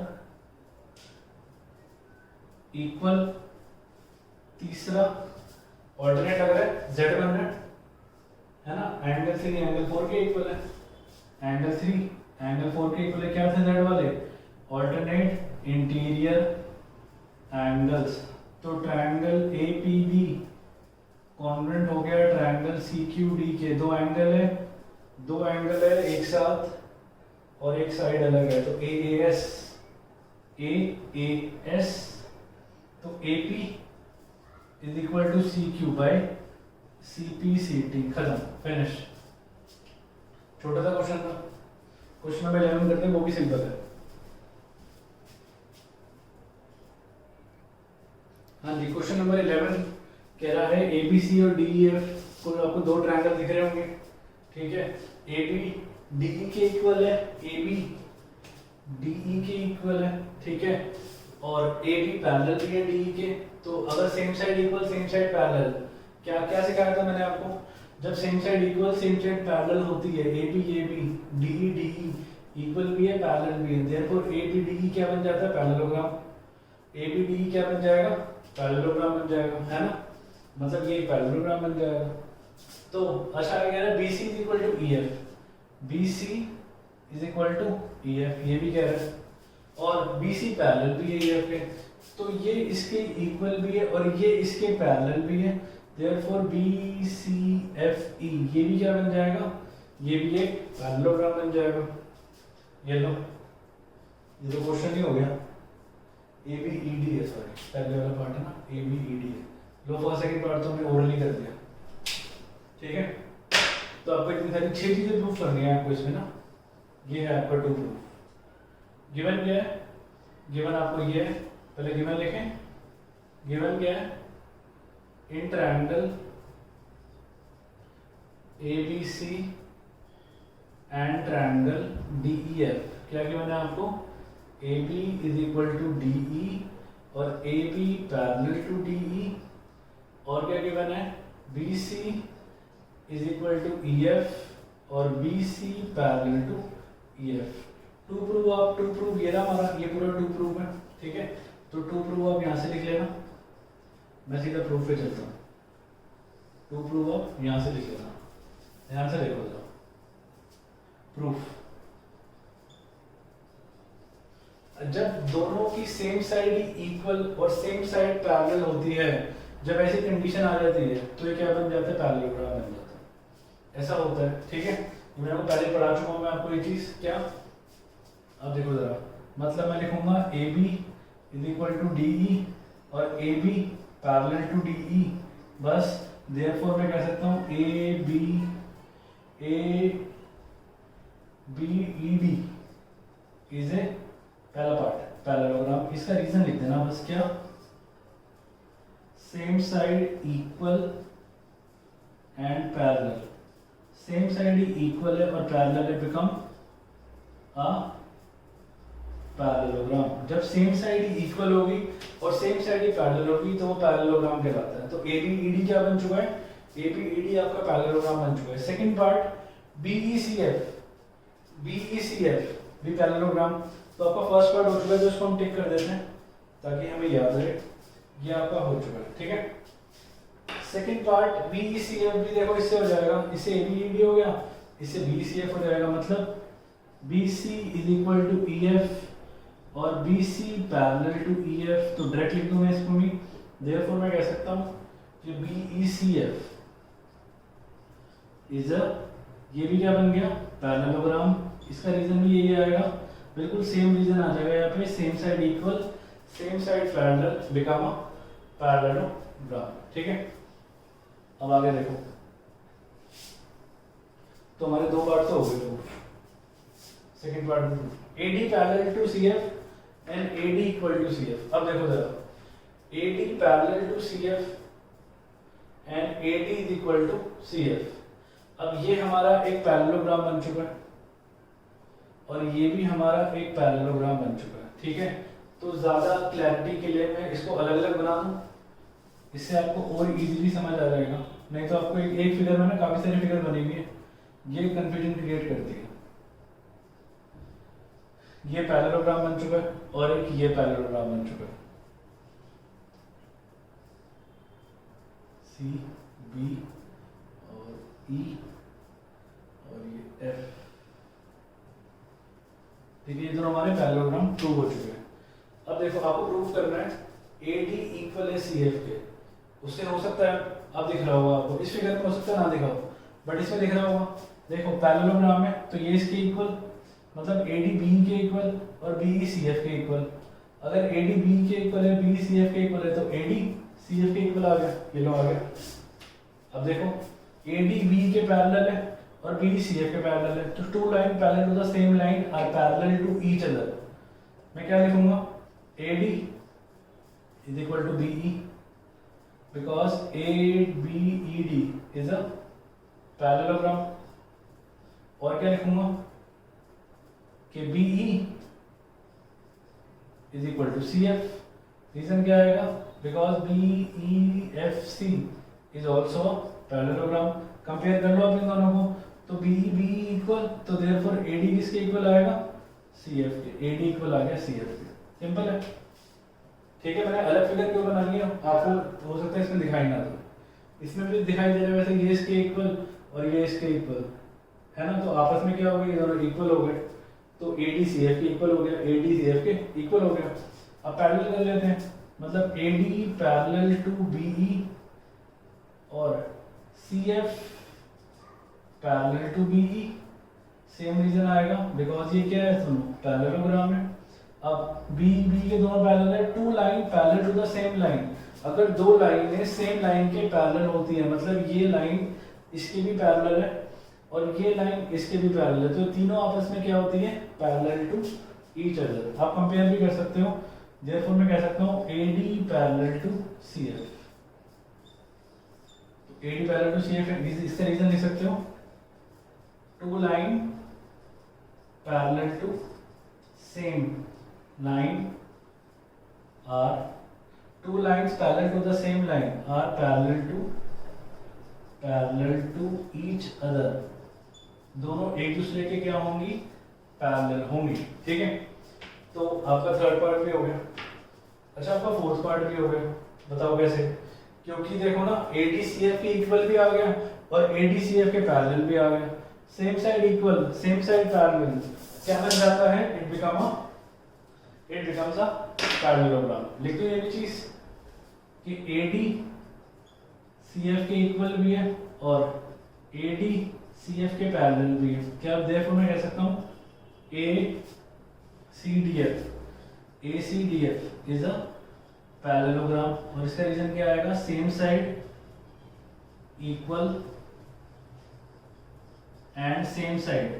इक्वल। तीसरा, ऑल्टरनेट लग रहा है, Z बन रहा है ना। एंगल 3 एंगल 4 के इक्वल है, एंगल 3 एंगल 4 के इक्वल है, क्या थे Z वाले, ऑल्टरनेट इंटीरियर एंगल्स। तो ट्रायंगल APB कॉन्ग्रुएंट हो गया ट्रायंगल CQD के। दो एंगल है एक साथ, और एक साइड अलग है, तो AAS, तो AP is equal to CQ by CPCT, खत्म, फिनिश। छोटा सा क्वेश्चन था। क्वेश्चन नंबर 11 करते हैं, वो भी सिंपल है। हाँ जी, क्वेश्चन नंबर 11 कह रहा है ABC और DEF को, आपको दो ट्रायंगल दिख रहे होंगे, ठीक है। AB DE के इक्वल है, AB DE के इक्वल है, ठीक है, और AB पैरेलल भी है DE के। तो अगर same side equal same side parallel, क्या क्या सिखाया था मैंने आपको, जब same side equal same side parallel होती है, AB DE इक्वल भी है पैरेलल भी है, देयरफॉर AB DE क्या बन जाता है, पैरेललोग्राम। AB DE क्या बन जाएगा, पैरेललोग्राम बन जाएगा, है ना। मतलब ये पैरेललोग्राम बन जाएगा। तो अच्छा कह रहा है BC is equal to EF, BC is equal to EF, ये भी कह रहा है, और BC पैरेलल भी है EF के, तो ये इसके इक्वल भी है और ये इसके पैरेलल भी है, देयरफॉर BCFE ये भी क्या बन जाएगा, ये भी एक पैरेललोग्राम बन जाएगा। ये लो, ये तो क्वेश्चन ही हो गया। ABED है, सॉरी पहले वाला पार्ट है ना, ABED है। लो, फर्स्ट सेकंड पार्ट तो हमने ओरली कर दिया, ठीक है। तो आपको इतनी सारी 6 चीजें प्रूफ करनी है आपको इसमें ना। ये है आपका 2 प्रूफ। गिवन क्या है, गिवन आपको ये है, पहले गिवन लिखें। गिवन क्या है, in triangle ABC and triangle DEF, क्या गिवन है आपको, AB is equal to DE और AB पैरेलल टू DE, और क्या गिवन है, BC is equal to EF और BC parallel to EF। To proof ये रहा हमारा, ये पूरा 2 प्रूफ है, ठीक है। तो 2 प्रूफ आप यहाँ से लिख लेना, मैं सीधा प्रूफ पे चलता हूँ। 2 प्रूफ आप यहाँ से लिख लेना, ध्यान से देखो जरा। प्रूफ, जब दोनों की सेम साइड इक्वल और सेम साइड पैरेलल होती है, जब ऐसी कंडीशन आ जाती है तो ये क्या बन जाता है, पैरेललोग्राम बन जाता है। ऐसा होता है, ठीक है। ये मैंने आपको पहले पढ़ा चुका हूँ मैं आपको ये चीज। क्या, अब देखो जरा, मतलब मैं लिखूंगा A B is equal to D E और A B parallel to D E, बस देयरफॉर मैं कह सकता हूँ A B E D is a पहला पार्ट पैरेललोग्राम। इसका रीजन लिख देना बस, क्या, same side equal and parallel. Same side equal है और पैरेलल है, बिकम अ पैरेललोग्राम। जब सेम साइड इक्वल होगी और सेम साइड पैरेलल होगी तो वो पैरेललोग्राम कहलाता है। तो ABED क्या बन चुका है, ABED आपका पैरेललोग्राम बन चुका है। सेकंड पार्ट BECF भी पैरेललोग्राम। तो आपका फर्स्ट पार्ट हो चुका है, तो इसको हम टिक कर देते हैं ताकि हमें याद रहे, ये आपका हो चुका है, ठीक है। सेकंड पार्ट BECF भी देखो इससे हो जाएगा, इससे ABED हो गया, इससे BECF हो जाएगा, मतलब BC is equal to EF और BC पैरेलल टू EF। तो डायरेक्ट लिख दूं मैं इसको भी, देयरफॉर मैं कह सकता हूं कि BECF इज अ, ये भी क्या बन गया, पैरेललोग्राम। इसका रीजन भी यही आएगा, बिल्कुल सेम रीजन आ जाएगा यहाँ पे, same side equal same side parallel become a parallelogram, ठीक है। अब आगे देखो, तो हमारे दो पार्ट तो हो गए। Second part AD parallel to CF and AD equal to CF। अब देखो जरा, AD parallel to CF and AD is equal to CF। अब ये हमारा एक पैरेललोग्राम बन चुका है और ये भी हमारा एक पैरेललोग्राम बन चुका है, ठीक है। तो ज्यादा क्लैरिटी के लिए मैं इसको अलग अलग बना दूं, इससे आपको और इजीली समझ आ जाएगा। नहीं तो आपको एक फिगर में ना काफी सारी फिगर बनी हुई है, ये कंफ्यूजन क्रिएट करती है। ये पैरेललोग्राम बन चुका है और एक ये पैरेललोग्राम बन चुका है, C B और E और ये F, ठीक है। ये दोनों हमारे पैरेललोग्राम प्रूव हो चुके हैं। अब देखो आपको प्रूव करना है AD इक्वल है CF के। उससे हो सकता है, अब दिख रहा होगा आपको, इस फिगर में हो सकता है ना दिखा हो, बट इसमें दिख रहा होगा। देखो पैरेललोग्राम है तो ये इसके इक्वल, मतलब AD BE के इक्वल और BE CF के इक्वल। अगर AD BE के इक्वल है, BE CF के इक्वल है, तो AD CF के इक्वल आ गया, ये लो आ गया। अब देखो AD BE के पैरेलल है और BE CF के पैरेलल है, तो two line parallel to the same line are parallel to each other. मैं क्या लिखूंगा, AD is equal to BE because ABED is a parallelogram। और क्या लिखूंगा कि BE is equal to CF। Reason क्या आएगा, because BEFC is also a parallelogram। Compare कर लो आप इन दोनों को, तो BE इक्वल, तो देयरफॉर AD किसके इक्वल आएगा, CF के। AD इक्वल आ गया CF के, सिंपल है, ठीक है। मैंने अलग फिगर क्यों बना लिया, आपको हो सकता है इसमें दिखाई ना दो, इसमें भी दिखाई दे रहा है वैसे, ये इसके इक्वल और ये इसके इक्वल है ना, तो आपस में क्या हो गया, ये दोनों इक्वल हो गए, तो AD CF के इक्वल हो गया, AD CF के इक्वल हो गया। अब पैरेलल कर लेते हैं, मतलब AD पैरेलल टू BE और CF parallel to BE, same reason आएगा बिकॉज ये क्या है, सुनो पैरेललोग्राम है। अब BE के दोनों पैरेलल है, two line parallel to the same line. अगर दो लाइनें सेम लाइन के पैरेलल होती है, मतलब ये लाइन इसके भी पैरेलल है और ये लाइन इसके भी पैरेलल है, तो तीनों आपस में क्या होती है, पैरेलल टू ईच अदर। आप कंपेयर भी कर सकते हो, देयरफॉर मैं कह सकता हूँ AD पैरेलल टू CF। तो AD पैरेलल टू CF है, इसका रीजन लिख सकते हो, two line parallel to same line are two lines parallel to the same line are parallel to each other। दोनों एक दूसरे के क्या होंगी, पैरेलल होंगी, ठीक है। तो आपका थर्ड पार्ट भी हो गया। अच्छा आपका फोर्थ पार्ट भी हो गया, बताओ कैसे, क्योंकि देखो ना AD CF के इक्वल भी आ गया और AD CF के पैरेलल भी आ गया। Same side equal same side parallel क्या बन जाता है, it it becomes a parallelogram. लिख दो ये भी चीज कि AD CF के इक्वल भी है और AD CF के पैरेलल भी है। क्या देयरफॉर मैं कह सकता हूँ ACDF इज अ पैरेललोग्राम। और इसका रीजन क्या आएगा, same side equal and same side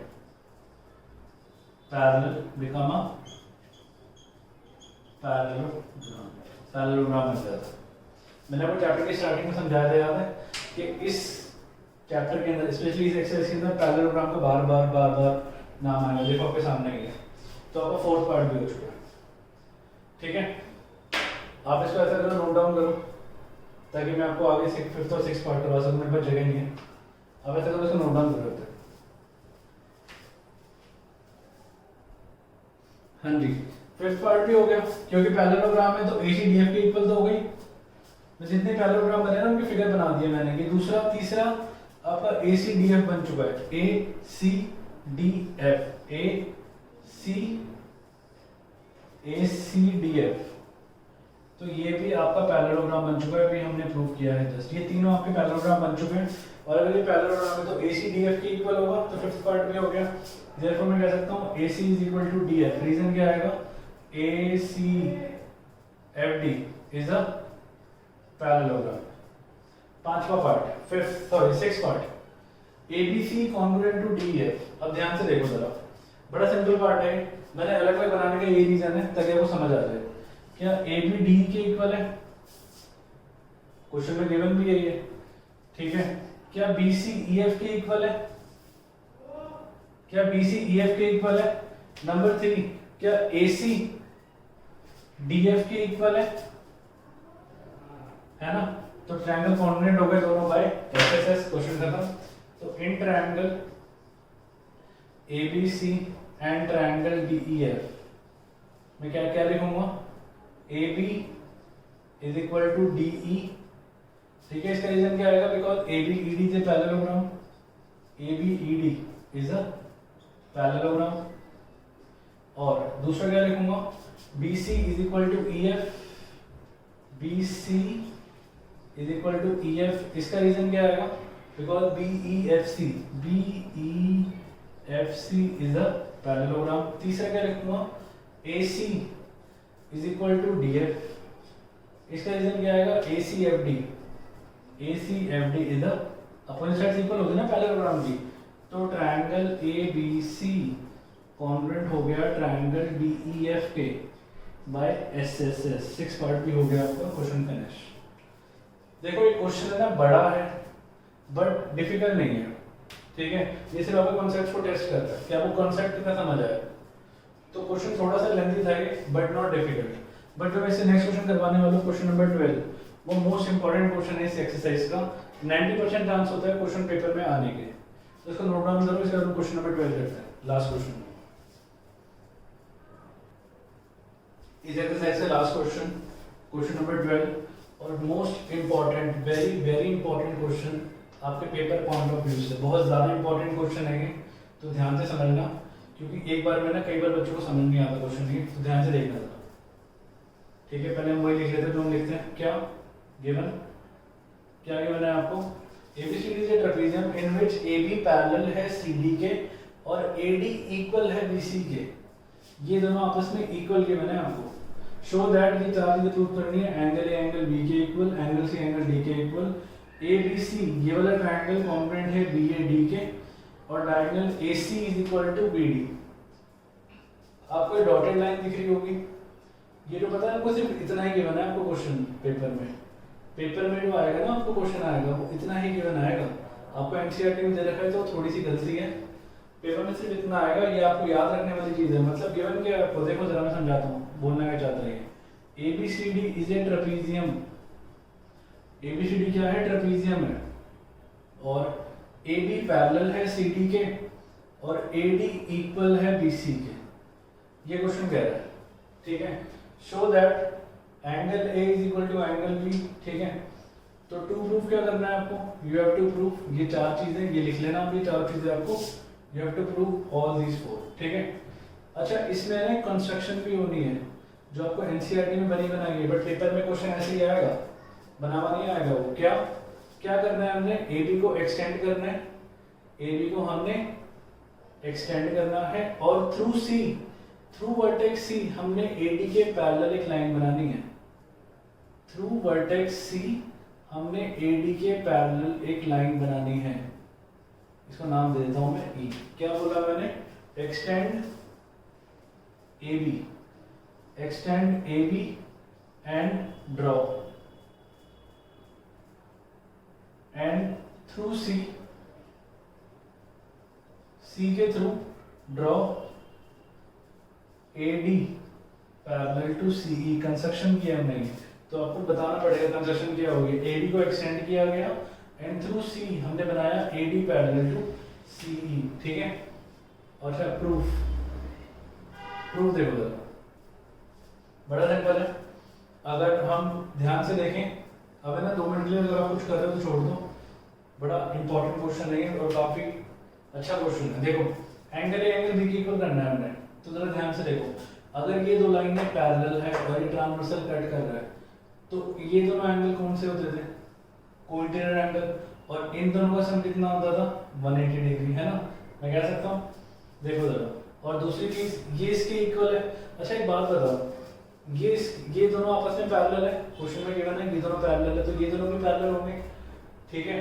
parallel become a parallelogram बन जाता है। मैंने आपको चैप्टर की स्टार्टिंग में समझाया था, याद है कि इस चैप्टर के अंदर स्पेशली इस एक्सरसाइज के अंदर पैरेललोग्राम का बार बार नाम आएगा। देखो आपके सामने ही है, तो आपका फोर्थ पार्ट भी हो चुका है। ठीक है, आप इसको ऐसा करो, नोट डाउन करो ताकि मैं आपको आगे से फिफ्थ और सिक्स पार्ट करवा सकूं। मेरे पास जगह नहीं है, आप ऐसा करो, इसको नोट डाउन करो। हाँ जी, फिफ्थ पार्ट भी हो गया क्योंकि पैरेललोग्राम है तो ACDF के इक्वल तो हो गई। तो जितने पैरेललोग्राम बने ना उनकी फिगर बना दिया मैंने। कि दूसरा तीसरा आपका ACDF बन चुका है, ACDF। तो ये भी आपका पैरेललोग्राम बन चुका है, अभी हमने प्रूव किया है जस्ट। ये तीनों आपके पैरेललोग्राम बन चुके हैं और अगर ये पैरेललोग्राम है तो ACDF के इक्वल होगा, तो फिफ्थ पार्ट भी हो गया। देयरफॉर मैं कह सकता हूँ AC is equal to DF। Reason क्या आएगा, ACFD इज अ पैरेललोग्राम। पांचवा part, six part, ABC congruent to DF। अब ध्यान से देखो जरा, बड़ा सिंपल पार्ट है। मैंने अलग अलग बनाने का ये रीजन है ताकि आपको समझ आ जाए। क्या AB D के इक्वल है, क्वेश्चन में गिवन भी यही है। ठीक है, क्या BC EF के इक्वल है, क्या BC EF के इक्वल है। नंबर 3, क्या AC DF के इक्वल है ना। तो ट्रायंगल कॉर्डिनेट हो गए दोनों बाय SSS, क्वेश्चन खत्म। तो इन triangle ABC and triangle DEF मैं क्या क्या लिखूंगा, AB is equal to DE। ठीक है, इसका रीजन क्या आएगा, because ABED is a parallelogram. ABED is a parallelogram. और दूसरा क्या लिखूंगा, BC is equal to EF। BC is equal to EF। इसका रीजन क्या आएगा, because BEFC is a parallelogram. तीसरा क्या लिखूंगा, AC is equal to DF। इसका रीजन क्या आएगा, ACFD is a opposite side equal होगी ना पैरेललोग्राम की। तो ट्रायंगल ABC कॉन्ग्रुएंट हो गया ट्रायंगल DEF के बाय SSS। सिक्स पार्ट भी हो गया आपका, क्वेश्चन फिनिश। देखो ये क्वेश्चन है ना, बड़ा है बट डिफिकल्ट नहीं है। ठीक है, ये सिर्फ आपके कॉन्सेप्ट को टेस्ट करता है कि आपको कॉन्सेप्ट कितना समझ आया। तो क्वेश्चन थोड़ा सा लेंथी था बट नॉट डिफिकल्ट। बट जो मैं इससे नेक्स्ट क्वेश्चन करवाने वाला हूं, क्वेश्चन नंबर 12, वो मोस्ट इंपॉर्टेंट क्वेश्चन है इस एक्सरसाइज का। 90% चांस होता है क्वेश्चन पेपर में आने के। तो इसको नोट डाउन करो। इसके बाद क्वेश्चन नंबर 12 करते हैं, लास्ट क्वेश्चन। इस एक्सरसाइज का लास्ट क्वेश्चन, क्वेश्चन नंबर 12 और most important, very very important question आपके पेपर पॉइंट ऑफ व्यू से। बहुत ज्यादा इंपॉर्टेंट क्वेश्चन है, तो ध्यान से समझना क्योंकि एक बार में ना कई बार बच्चों को समझ नहीं आता क्वेश्चन ये, तो ध्यान से देखना था। ठीक है, पहले हम वही लिख लेते हैं जो हम लिखते हैं। क्या गिवन है आपको, ABCD is A trapezium in which AB parallel है CD के और AD इक्वल है BC के। ये दोनों आपस में इक्वल गिवन है आपको। शो दैट, ये चार चीजें प्रूव करनी है। एंगल A एंगल B के equal, angle C angle D के इक्वल, ABC ये वाला ट्रायंगल कॉन्ग्रुएंट है BAD के, और diagonal AC is equal to BD। आपको ये डॉटेड लाइन दिख रही होगी, ये जो पता है आपको सिर्फ इतना ही गिवन है आपको क्वेश्चन पेपर में। पेपर में जो आएगा ना आपको क्वेश्चन आएगा वो इतना ही गिवन आएगा। आपको एनसीईआरटी में दे रखा है तो थोड़ी सी गलती है, पेपर में सिर्फ इतना आएगा। ये आपको याद रखने वाली चीज है। मतलब गिवन क्या है आपको, देखो जरा मैं समझाता हूँ, बोलना क्या चाहता है। ABCD is A trapezium. ABCD क्या है, ट्रेपेजियम है। और AB पैरेलल है CD के और AD इक्वल है BC के। ये क्वेश्चन कह रहा है। ठीक है, show that angle A is equal to angle B। ठीक है, तो टू प्रूफ क्या करना है आपको, यू हैव टू प्रूफ ये चार चीजें, ये लिख लेना आप, ये चार चीजें आपको, you have to prove all these four. ठीक है, अच्छा इसमें ना कंस्ट्रक्शन भी होनी है। जो आपको एनसीईआरटी में बनी बनाई है, बट पेपर में क्वेश्चन ऐसे ही आएगा, बना नहीं आएगा वो। क्या क्या करना है हमने, ए बी को एक्सटेंड करना है, ए बी को हमने एक्सटेंड करना है, और थ्रू सी, थ्रू वर्टेक्स सी हमने ए डी के पैरेलल एक लाइन बनानी है। थ्रू वर्टेक्स सी हमने ए डी के पैरेलल एक लाइन बनानी है, इसको नाम दे देता हूं मैं ई। क्या बोला मैंने, extend A B, extend A B and draw, and through C, C के थ्रू draw A D parallel to C E. Construction किया हमने, तो आपको बताना पड़ेगा कंस्ट्रक्शन क्या हो गया। ए डी को एक्सटेंड किया गया एंड थ्रू सी हमने बनाया ए डी पैरेलल टू सी ई, ठीक है। और अच्छा प्रूफ, प्रूफ देखो जरा, बड़ा सिंपल है। अगर हम ध्यान से देखें, अब है ना 2 मिनट के लिए अगर आप कुछ कर रहे हो तो छोड़ दो, बड़ा इंपॉर्टेंट क्वेश्चन नहीं है और काफी अच्छा क्वेश्चन है। देखो एंगल ए एंगल बी की इक्वल करना है हमने, तो जरा ध्यान से देखो, अगर ये 2 लाइनें पैरेलल है और ये ट्रांसवर्सल कट कर रहा है, तो ये दोनों एंगल कौन से होते थे, कोइंसिडेंट एंगल, और इन दोनों का सम कितना होता था 180 डिग्री, है ना। मैं कह सकता हूँ, देखो जरा, और दूसरी चीज ये इसके इक्वल है। अच्छा एक बात बताओ, ये दोनों आपस में पैरेलल है, क्वेश्चन में गिवन है ये दोनों पैरेलल है, तो ये दोनों भी पैरेलल होंगे, ठीक है,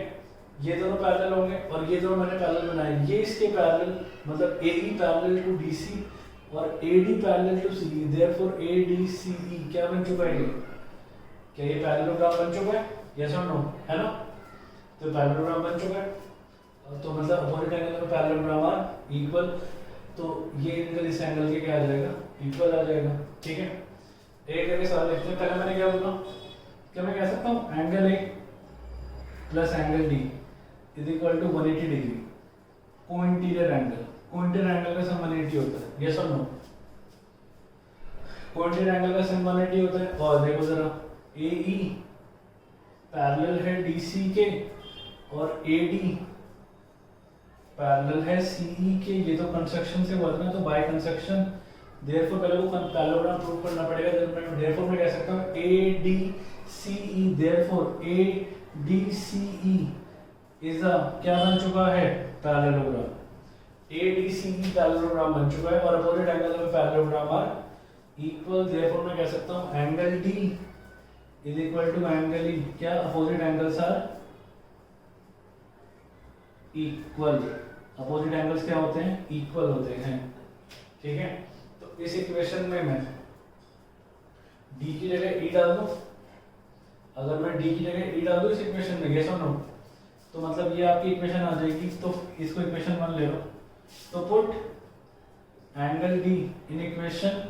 ये दोनों पैरेलल होंगे, और ये दोनों मैंने पैरेलल बनाए, ये इसके पैरेलल, मतलब A E parallel to D C और A D parallel to C E, therefore A D C E क्या बन चुका है, क्या ये पैरेललोग्राम बन चुका है, यस और नो, है ना। तो पैरेललोग्राम बन चुका है, तो मतलब अपोजिट एंगल में पैरेललोग्राम आर इक्वल, तो ये एंगल इस एंगल के क्या आ जाएगा, इक्वल आ जाएगा, ठीक है। एक करके सवाल लिखते हैं। पहले मैंने क्या बोला, क्या मैं कह सकता हूँ angle A plus angle D is equal to 180 degree, cointerior angle, cointerior angle का सम 180 होता है, यस और नो। कोइंटीरियर एंगल का सम 180 होता है, और देखो जरा ए ई पैरेलल है डी सी के और ए डी पैरेलल है सी ई के, ये तो कंस्ट्रक्शन से हुआ था ना, तो बाय कंस्ट्रक्शन देयरफॉर पहले वो पैरेललोग्राम प्रूव करना पड़ेगा, देयरफॉर मैं कह सकता हूँ A D C E, therefore A D C E is a क्या बन चुका है, parallelogram, A D C E parallelogram बन चुका है, और अपोजिट एंगल में पैरेललोग्राम आर इक्वल, देयरफॉर मैं कह सकता हूँ angle D is equal to angle E, क्या opposite angles are equal, opposite angles क्या होते हैं, इक्वल होते हैं, ठीक है। तो इस इक्वेशन में मैं d की जगह e डाल दूं, अगर मैं d की जगह e डाल दूं इस इक्वेशन में, यस और नो, तो मतलब ये आपकी इक्वेशन आ जाएगी, तो इसको इक्वेशन 1 ले लो, तो put angle d in equation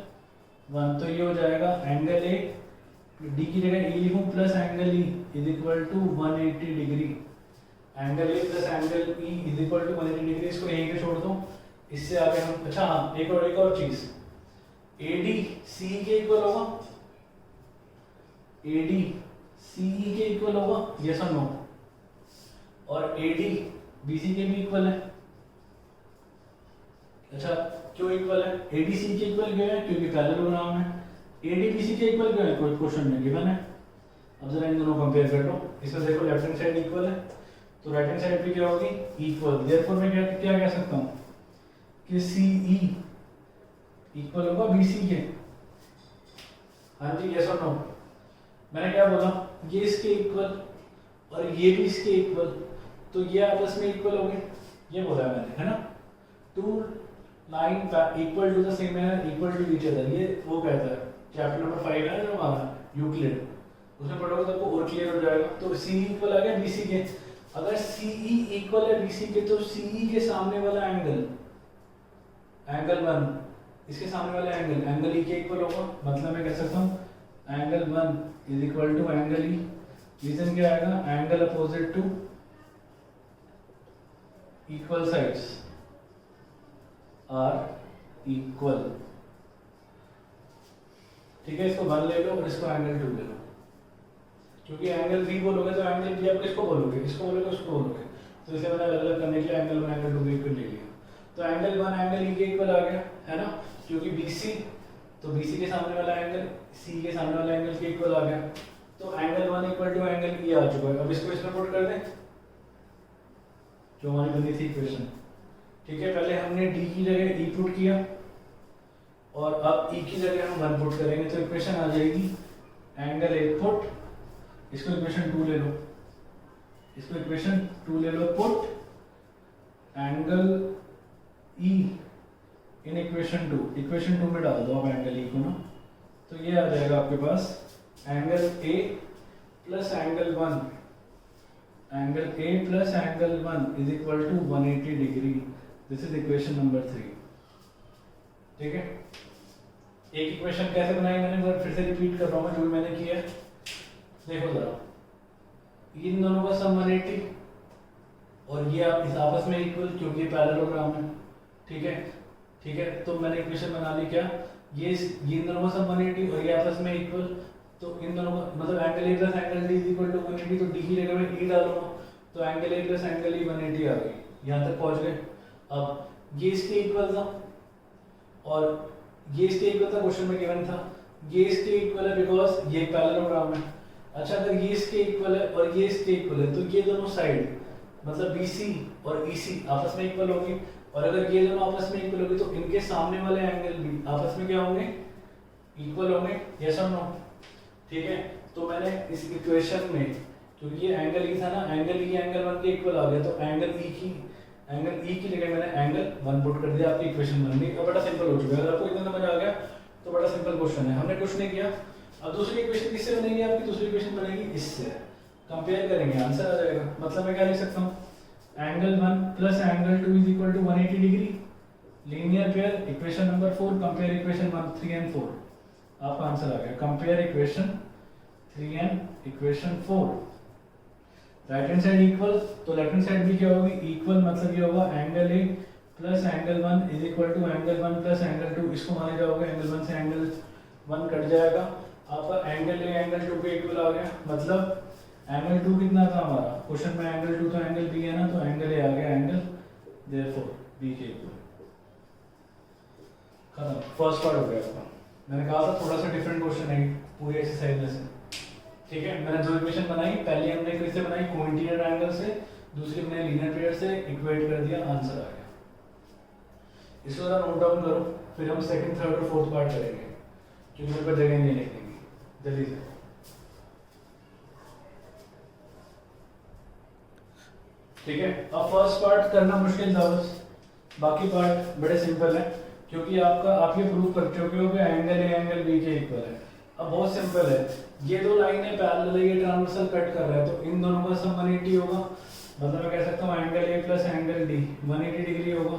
1, तो ये हो जाएगा एंगल a, d की जगह e लिखूं plus angle e is equal to 180 degree, angle a plus angle e is equal to 180 degree, इसको यहीं पे छोड़ दूं, इससे आगे हम, अच्छा हाँ एक और चीज, AD CE के इक्वल होगा, AD CE के इक्वल होगा, यस और नो, और AD BC के भी इक्वल है। अच्छा क्यों इक्वल है, AD CE के इक्वल क्यों है, क्योंकि पैरेललोग्राम है। AD BC के इक्वल क्यों है, कोई क्वेश्चन में गिवन है। अब जरा इन दोनों कंपेयर कर लो, इसमें देखो लेफ्ट हैंड साइड इक्वल है, तो राइट हैंड साइड भी क्या होगी, इक्वल, देयरफॉर मैं क्या कह सकता हूँ कि CE इक्वल होगा BC के, हाँ जी यस और नो। मैंने क्या बोला, ये इसके इक्वल और ये भी इसके इक्वल, तो ये आपस में इक्वल हो गए, ये बोला मैंने, है ना। Two line equal to the same है, इक्वल टू ईच अदर, ये वो कहता है चैप्टर नंबर 5 है जो हमारा यूक्लिड, उसमें पढ़ोगे तो आपको और क्लियर हो जाएगा। तो CE इक्वल आ गया BC के, अगर CE इक्वल है BC के, तो CE के सामने वाला एंगल, एंगल 1, इसके सामने वाला एंगल, एंगल E के इक्वल होगा, मतलब मैं कह सकता हूँ angle 1 is equal to angle E, reason क्या आएगा, angle opposite to equal sides are equal, ठीक है। इसको 1 ले लो और इसको एंगल 2 ले लो, क्योंकि एंगल 3 बोलोगे तो एंगल B आप किसको बोलोगे, इसको बोलोगे उसको बोलोगे, तो इसे मैंने अलग अलग करने के लिए एंगल 1 एंगल 2 भी इक्वल ले लिया, तो एंगल 1 एंगल E के इक्वल आ गया, है ना, क्योंकि BC तो BC के सामने वाला एंगल C के सामने वाला एंगल के इक्वल आ गया, तो angle 1 equal to angle E आ चुका है। अब इसको इसमें पुट कर दें जो हमारी बनी थी इक्वेशन। ठीक है, पहले हमने D की जगह E पुट किया और अब E की जगह हम 1 पुट करेंगे, तो इक्वेशन आ जाएगी एंगल 1 पुट, इसको इक्वेशन 2 ले लो, इसको इक्वेशन 2 ले लो, put angle E in equation 2, equation 2 में डाल दो आप एंगल E को ना, तो ये आ जाएगा आपके पास angle A plus angle 1, angle A plus angle 1 is equal to 180 degree. This is equation number 3। ठीक है, एक इक्वेशन कैसे बनाई मैंने, फिर से रिपीट कर रहा हूँ जो मैंने किया है। देखो जरा, इन दोनों का सम 180 और ये आप इस आपस में इक्वल, क्योंकि पैरेललोग्राम है। ठीक है, ठीक है, तो मैंने इक्वेशन बना ली क्या, ये इन दोनों का सम 180 और ये आपस में इक्वल, तो इन दोनों का मतलब angle A plus angle D is equal to 180, तो D की जगह में E डालूंगा, तो angle A plus angle E 180 आ गई। यहाँ तक पहुँच गए। अब ये इसके इक्वल था और ये इसके इक्वल था, क्वेश्चन में गिवन था, ये इसके इक्वल है बिकॉज ये पैरेललोग्राम है। अच्छा, अगर ये इसके इक्वल है और ये इसके इक्वल है, तो ये दोनों साइड मतलब BC और EC आपस में इक्वल होगी, और अगर ये दोनों आपस में इक्वल होगी तो इनके सामने वाले एंगल भी आपस में क्या होंगे, इक्वल होंगे। यस और नो? ठीक है, तो मैंने इस इक्वेशन में, क्योंकि ये एंगल E था ना, एंगल E एंगल 1 के इक्वल आ गया, तो एंगल E की जगह मैंने एंगल 1 पुट कर दिया, आपकी इक्वेशन बन गई। अब बड़ा सिंपल हो चुका है। अगर आपको इतना समझ आ गया तो बड़ा सिंपल क्वेश्चन है, हमने कुछ नहीं किया। अब दूसरी इक्वेशन किससे बनेगी आपकी, दूसरी इक्वेशन बनेगी इससे, कंपेयर करेंगे, आंसर आ जाएगा। मतलब मैं क्या लिख सकता हूँ, angle 1 plus angle 2 is equal to 180 degree, linear pair, equation number 4, compare equation 1 3 and 4, आपका आंसर आ गया। Compare equation 3 and equation 4, right hand side equal, तो लेफ्ट हैंड साइड भी क्या होगी, इक्वल, मतलब ये होगा angle A plus angle 1 is equal to angle 1 plus angle 2, इसको माने जाओगे, एंगल 1 से एंगल 1 कट जाएगा, आपका एंगल A एंगल 2 के इक्वल आ गया। मतलब एंगल 2 कितना था हमारा, क्वेश्चन में एंगल 2 तो एंगल B है ना, तो एंगल A आ गया एंगल, देयरफॉर B के इक्वल। खत्म, फर्स्ट पार्ट हो गया आपका। मैंने कहा था थोड़ा सा डिफरेंट क्वेश्चन है पूरी एक्सरसाइज में से। ठीक है, मैंने दो इक्वेशन बनाई, पहली हमने किससे बनाई, कोइंटिनियर ट्रायंगल से, दूसरी हमने लीनियर पेयर से, इक्वेट कर दिया, आंसर आ गया। इसको जरा नोट डाउन करो, फिर हम सेकंड, थर्ड और फोर्थ पार्ट करेंगे, क्योंकि मेरे को जगह नहीं लिखने की। जल्दी से ठीक है। अब फर्स्ट पार्ट करना मुश्किल था बस, बाकी पार्ट बड़े सिंपल है, क्योंकि आप ये प्रूव कर चुके हो कि एंगल A एंगल B के इक्वल है। अब बहुत सिंपल है, ये दो लाइनें पैरेलल है, ये ट्रांसवर्सल कट कर रहा है, तो इन दोनों का सम 180 होगा। मतलब मैं कह सकता हूँ angle A plus angle D 180 degree होगा।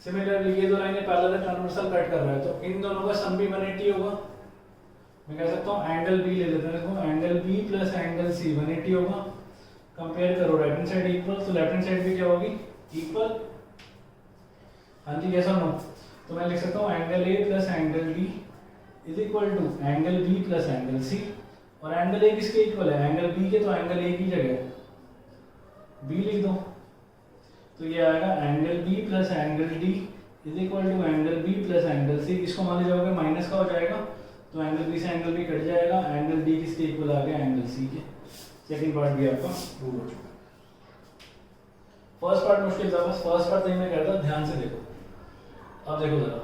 सिमिलरली ये दो लाइनें पैरेलल है, ट्रांसवर्सल कट कर रहा है, तो इन दोनों का सम भी 180 होगा। मैं कह सकता हूँ एंगल B ले लेते हैं इसको, angle B plus angle C 180 होगा। कंपेयर करो, राइट हैंड साइड इक्वल, तो लेफ्ट हैंड साइड भी क्या होगी, इक्वल। हाँ जी, कैसा नो, तो मैं लिख सकता हूँ angle A plus angle D is equal to angle B plus angle C, और एंगल A किसके इक्वल है, एंगल B के, तो एंगल A की जगह B लिख दो, तो ये आएगा angle B plus angle D is equal to angle B plus angle C। इसको मान लीजिए माइनस का हो जाएगा, तो एंगल B से एंगल B कट जाएगा, एंगल D किसके इक्वल आ गया, एंगल C के। सेकंड पार्ट भी आपका प्रूव हो चुका है। फर्स्ट पार्ट मुश्किल था, बस फर्स्ट पार्ट नहीं मैं करता, ध्यान से देखो। अब देखो जरा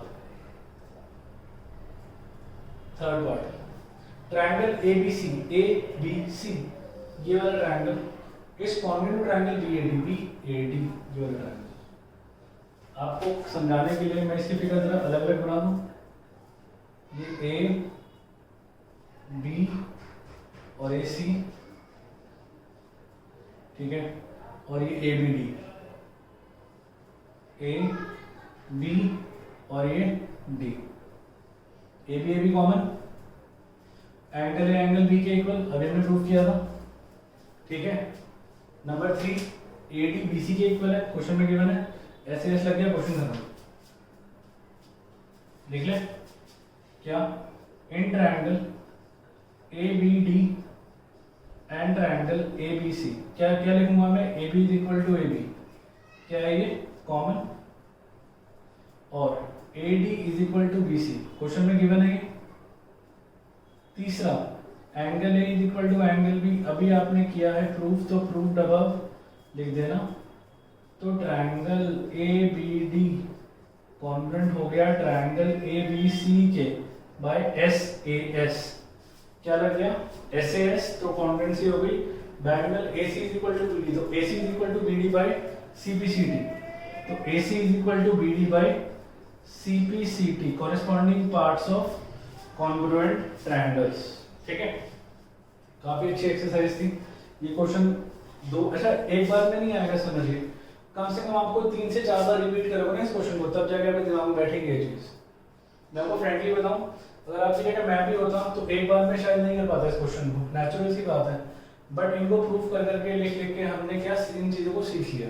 थर्ड पार्ट, ट्रायंगल ABC, ये वाला triangle is convex to triangle BAD, ये वाला ट्रायंगल। आपको समझाने के लिए मैं इसकी फिगर जरा अलग अलग बना दूं। ये A B और ये C, ठीक है, और ये ABD, A B और ये D, AB common, angle A angle B के इक्वल, अभी हमने प्रूव किया था। ठीक है, नंबर 3 AD BC के इक्वल है, क्वेश्चन में गिवन है, ऐसे लग गया, क्वेश्चन खत्म। लिख ले क्या, in triangle ABD and triangle ABC, क्या क्या लिखूंगा मैं, AB is equal to AB, क्या है ये, कॉमन, और AD is equal to BC, question में गिवन है ये। तीसरा angle A is equal to angle B, अभी आपने किया है प्रूफ, तो प्रूफ अबव लिख देना। तो ट्रायंगल ABD कॉन्ग्रुएंट हो गया ट्रायंगल ABC के बाय SAS। क्या लग गया? SAS, तो कॉन्ग्रुएंसी हो गई triangle AC is equal to BD, तो AC is equal to BD by CPCD, तो AC is equal to BD by CPCT, corresponding parts of congruent triangles. ठीक है, काफी अच्छी एक्सरसाइज थी ये। क्वेश्चन दो, अच्छा एक बार में नहीं आएगा, समझिए, कम से कम आपको 3 से 4 बार रिपीट करोगे ना इस क्वेश्चन को, तब जाके आपके दिमाग में बैठेगी ये चीज। मैं आपको फ्रेंकली बताऊं, अगर आपकी जगह मैं भी होता तो एक बार में शायद नहीं कर पाता इस क्वेश्चन को, नेचुरल सी बात है, बट इनको प्रूफ कर करके लिख के हमने क्या इन चीजों को सीख लिया।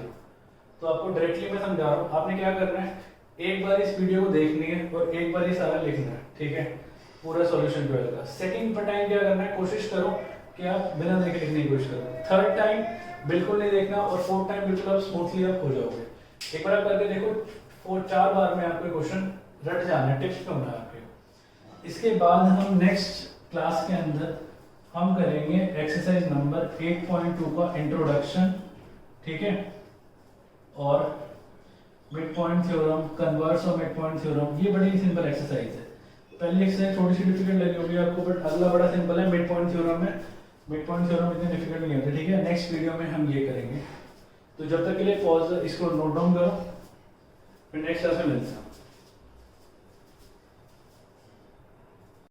तो आपको डायरेक्टली मैं समझा रहा हूँ, आपने क्या करना है, एक बार इस वीडियो को देखनी है और एक बार ही सारा लिखना है। ठीक है, पूरा सॉल्यूशन 12 का। सेकंड टाइम क्या करना है, कोशिश करो कि आप बिना देखे लिखने की कोशिश करो। थर्ड टाइम बिल्कुल नहीं देखना, और फोर्थ टाइम बिल्कुल आप स्मूथली आप हो जाओगे। एक बार आप करके देखो, 4 बार में आपको क्वेश्चन रट जाना है, टिप्स पे होना है आपके। इसके बाद हम नेक्स्ट क्लास के अंदर हम करेंगे एक्सरसाइज नंबर 8.2 का इंट्रोडक्शन। ठीक है, और mid point theorem, converse of mid point theorem, ये बड़ी सिंपल एक्सरसाइज है। पहली एक्सरसाइज थोड़ी सी डिफिकल्ट लगी होगी आपको, बट अगला बड़ा सिंपल है। मिड पॉइंट थ्योरम में मिड पॉइंट थ्योरम इतने डिफिकल्ट नहीं होते। ठीक है, नेक्स्ट वीडियो में हम ये करेंगे। तो जब तक के लिए पॉज, इसको नोट डाउन करो, फिर नेक्स्ट क्लास में मिलते हैं।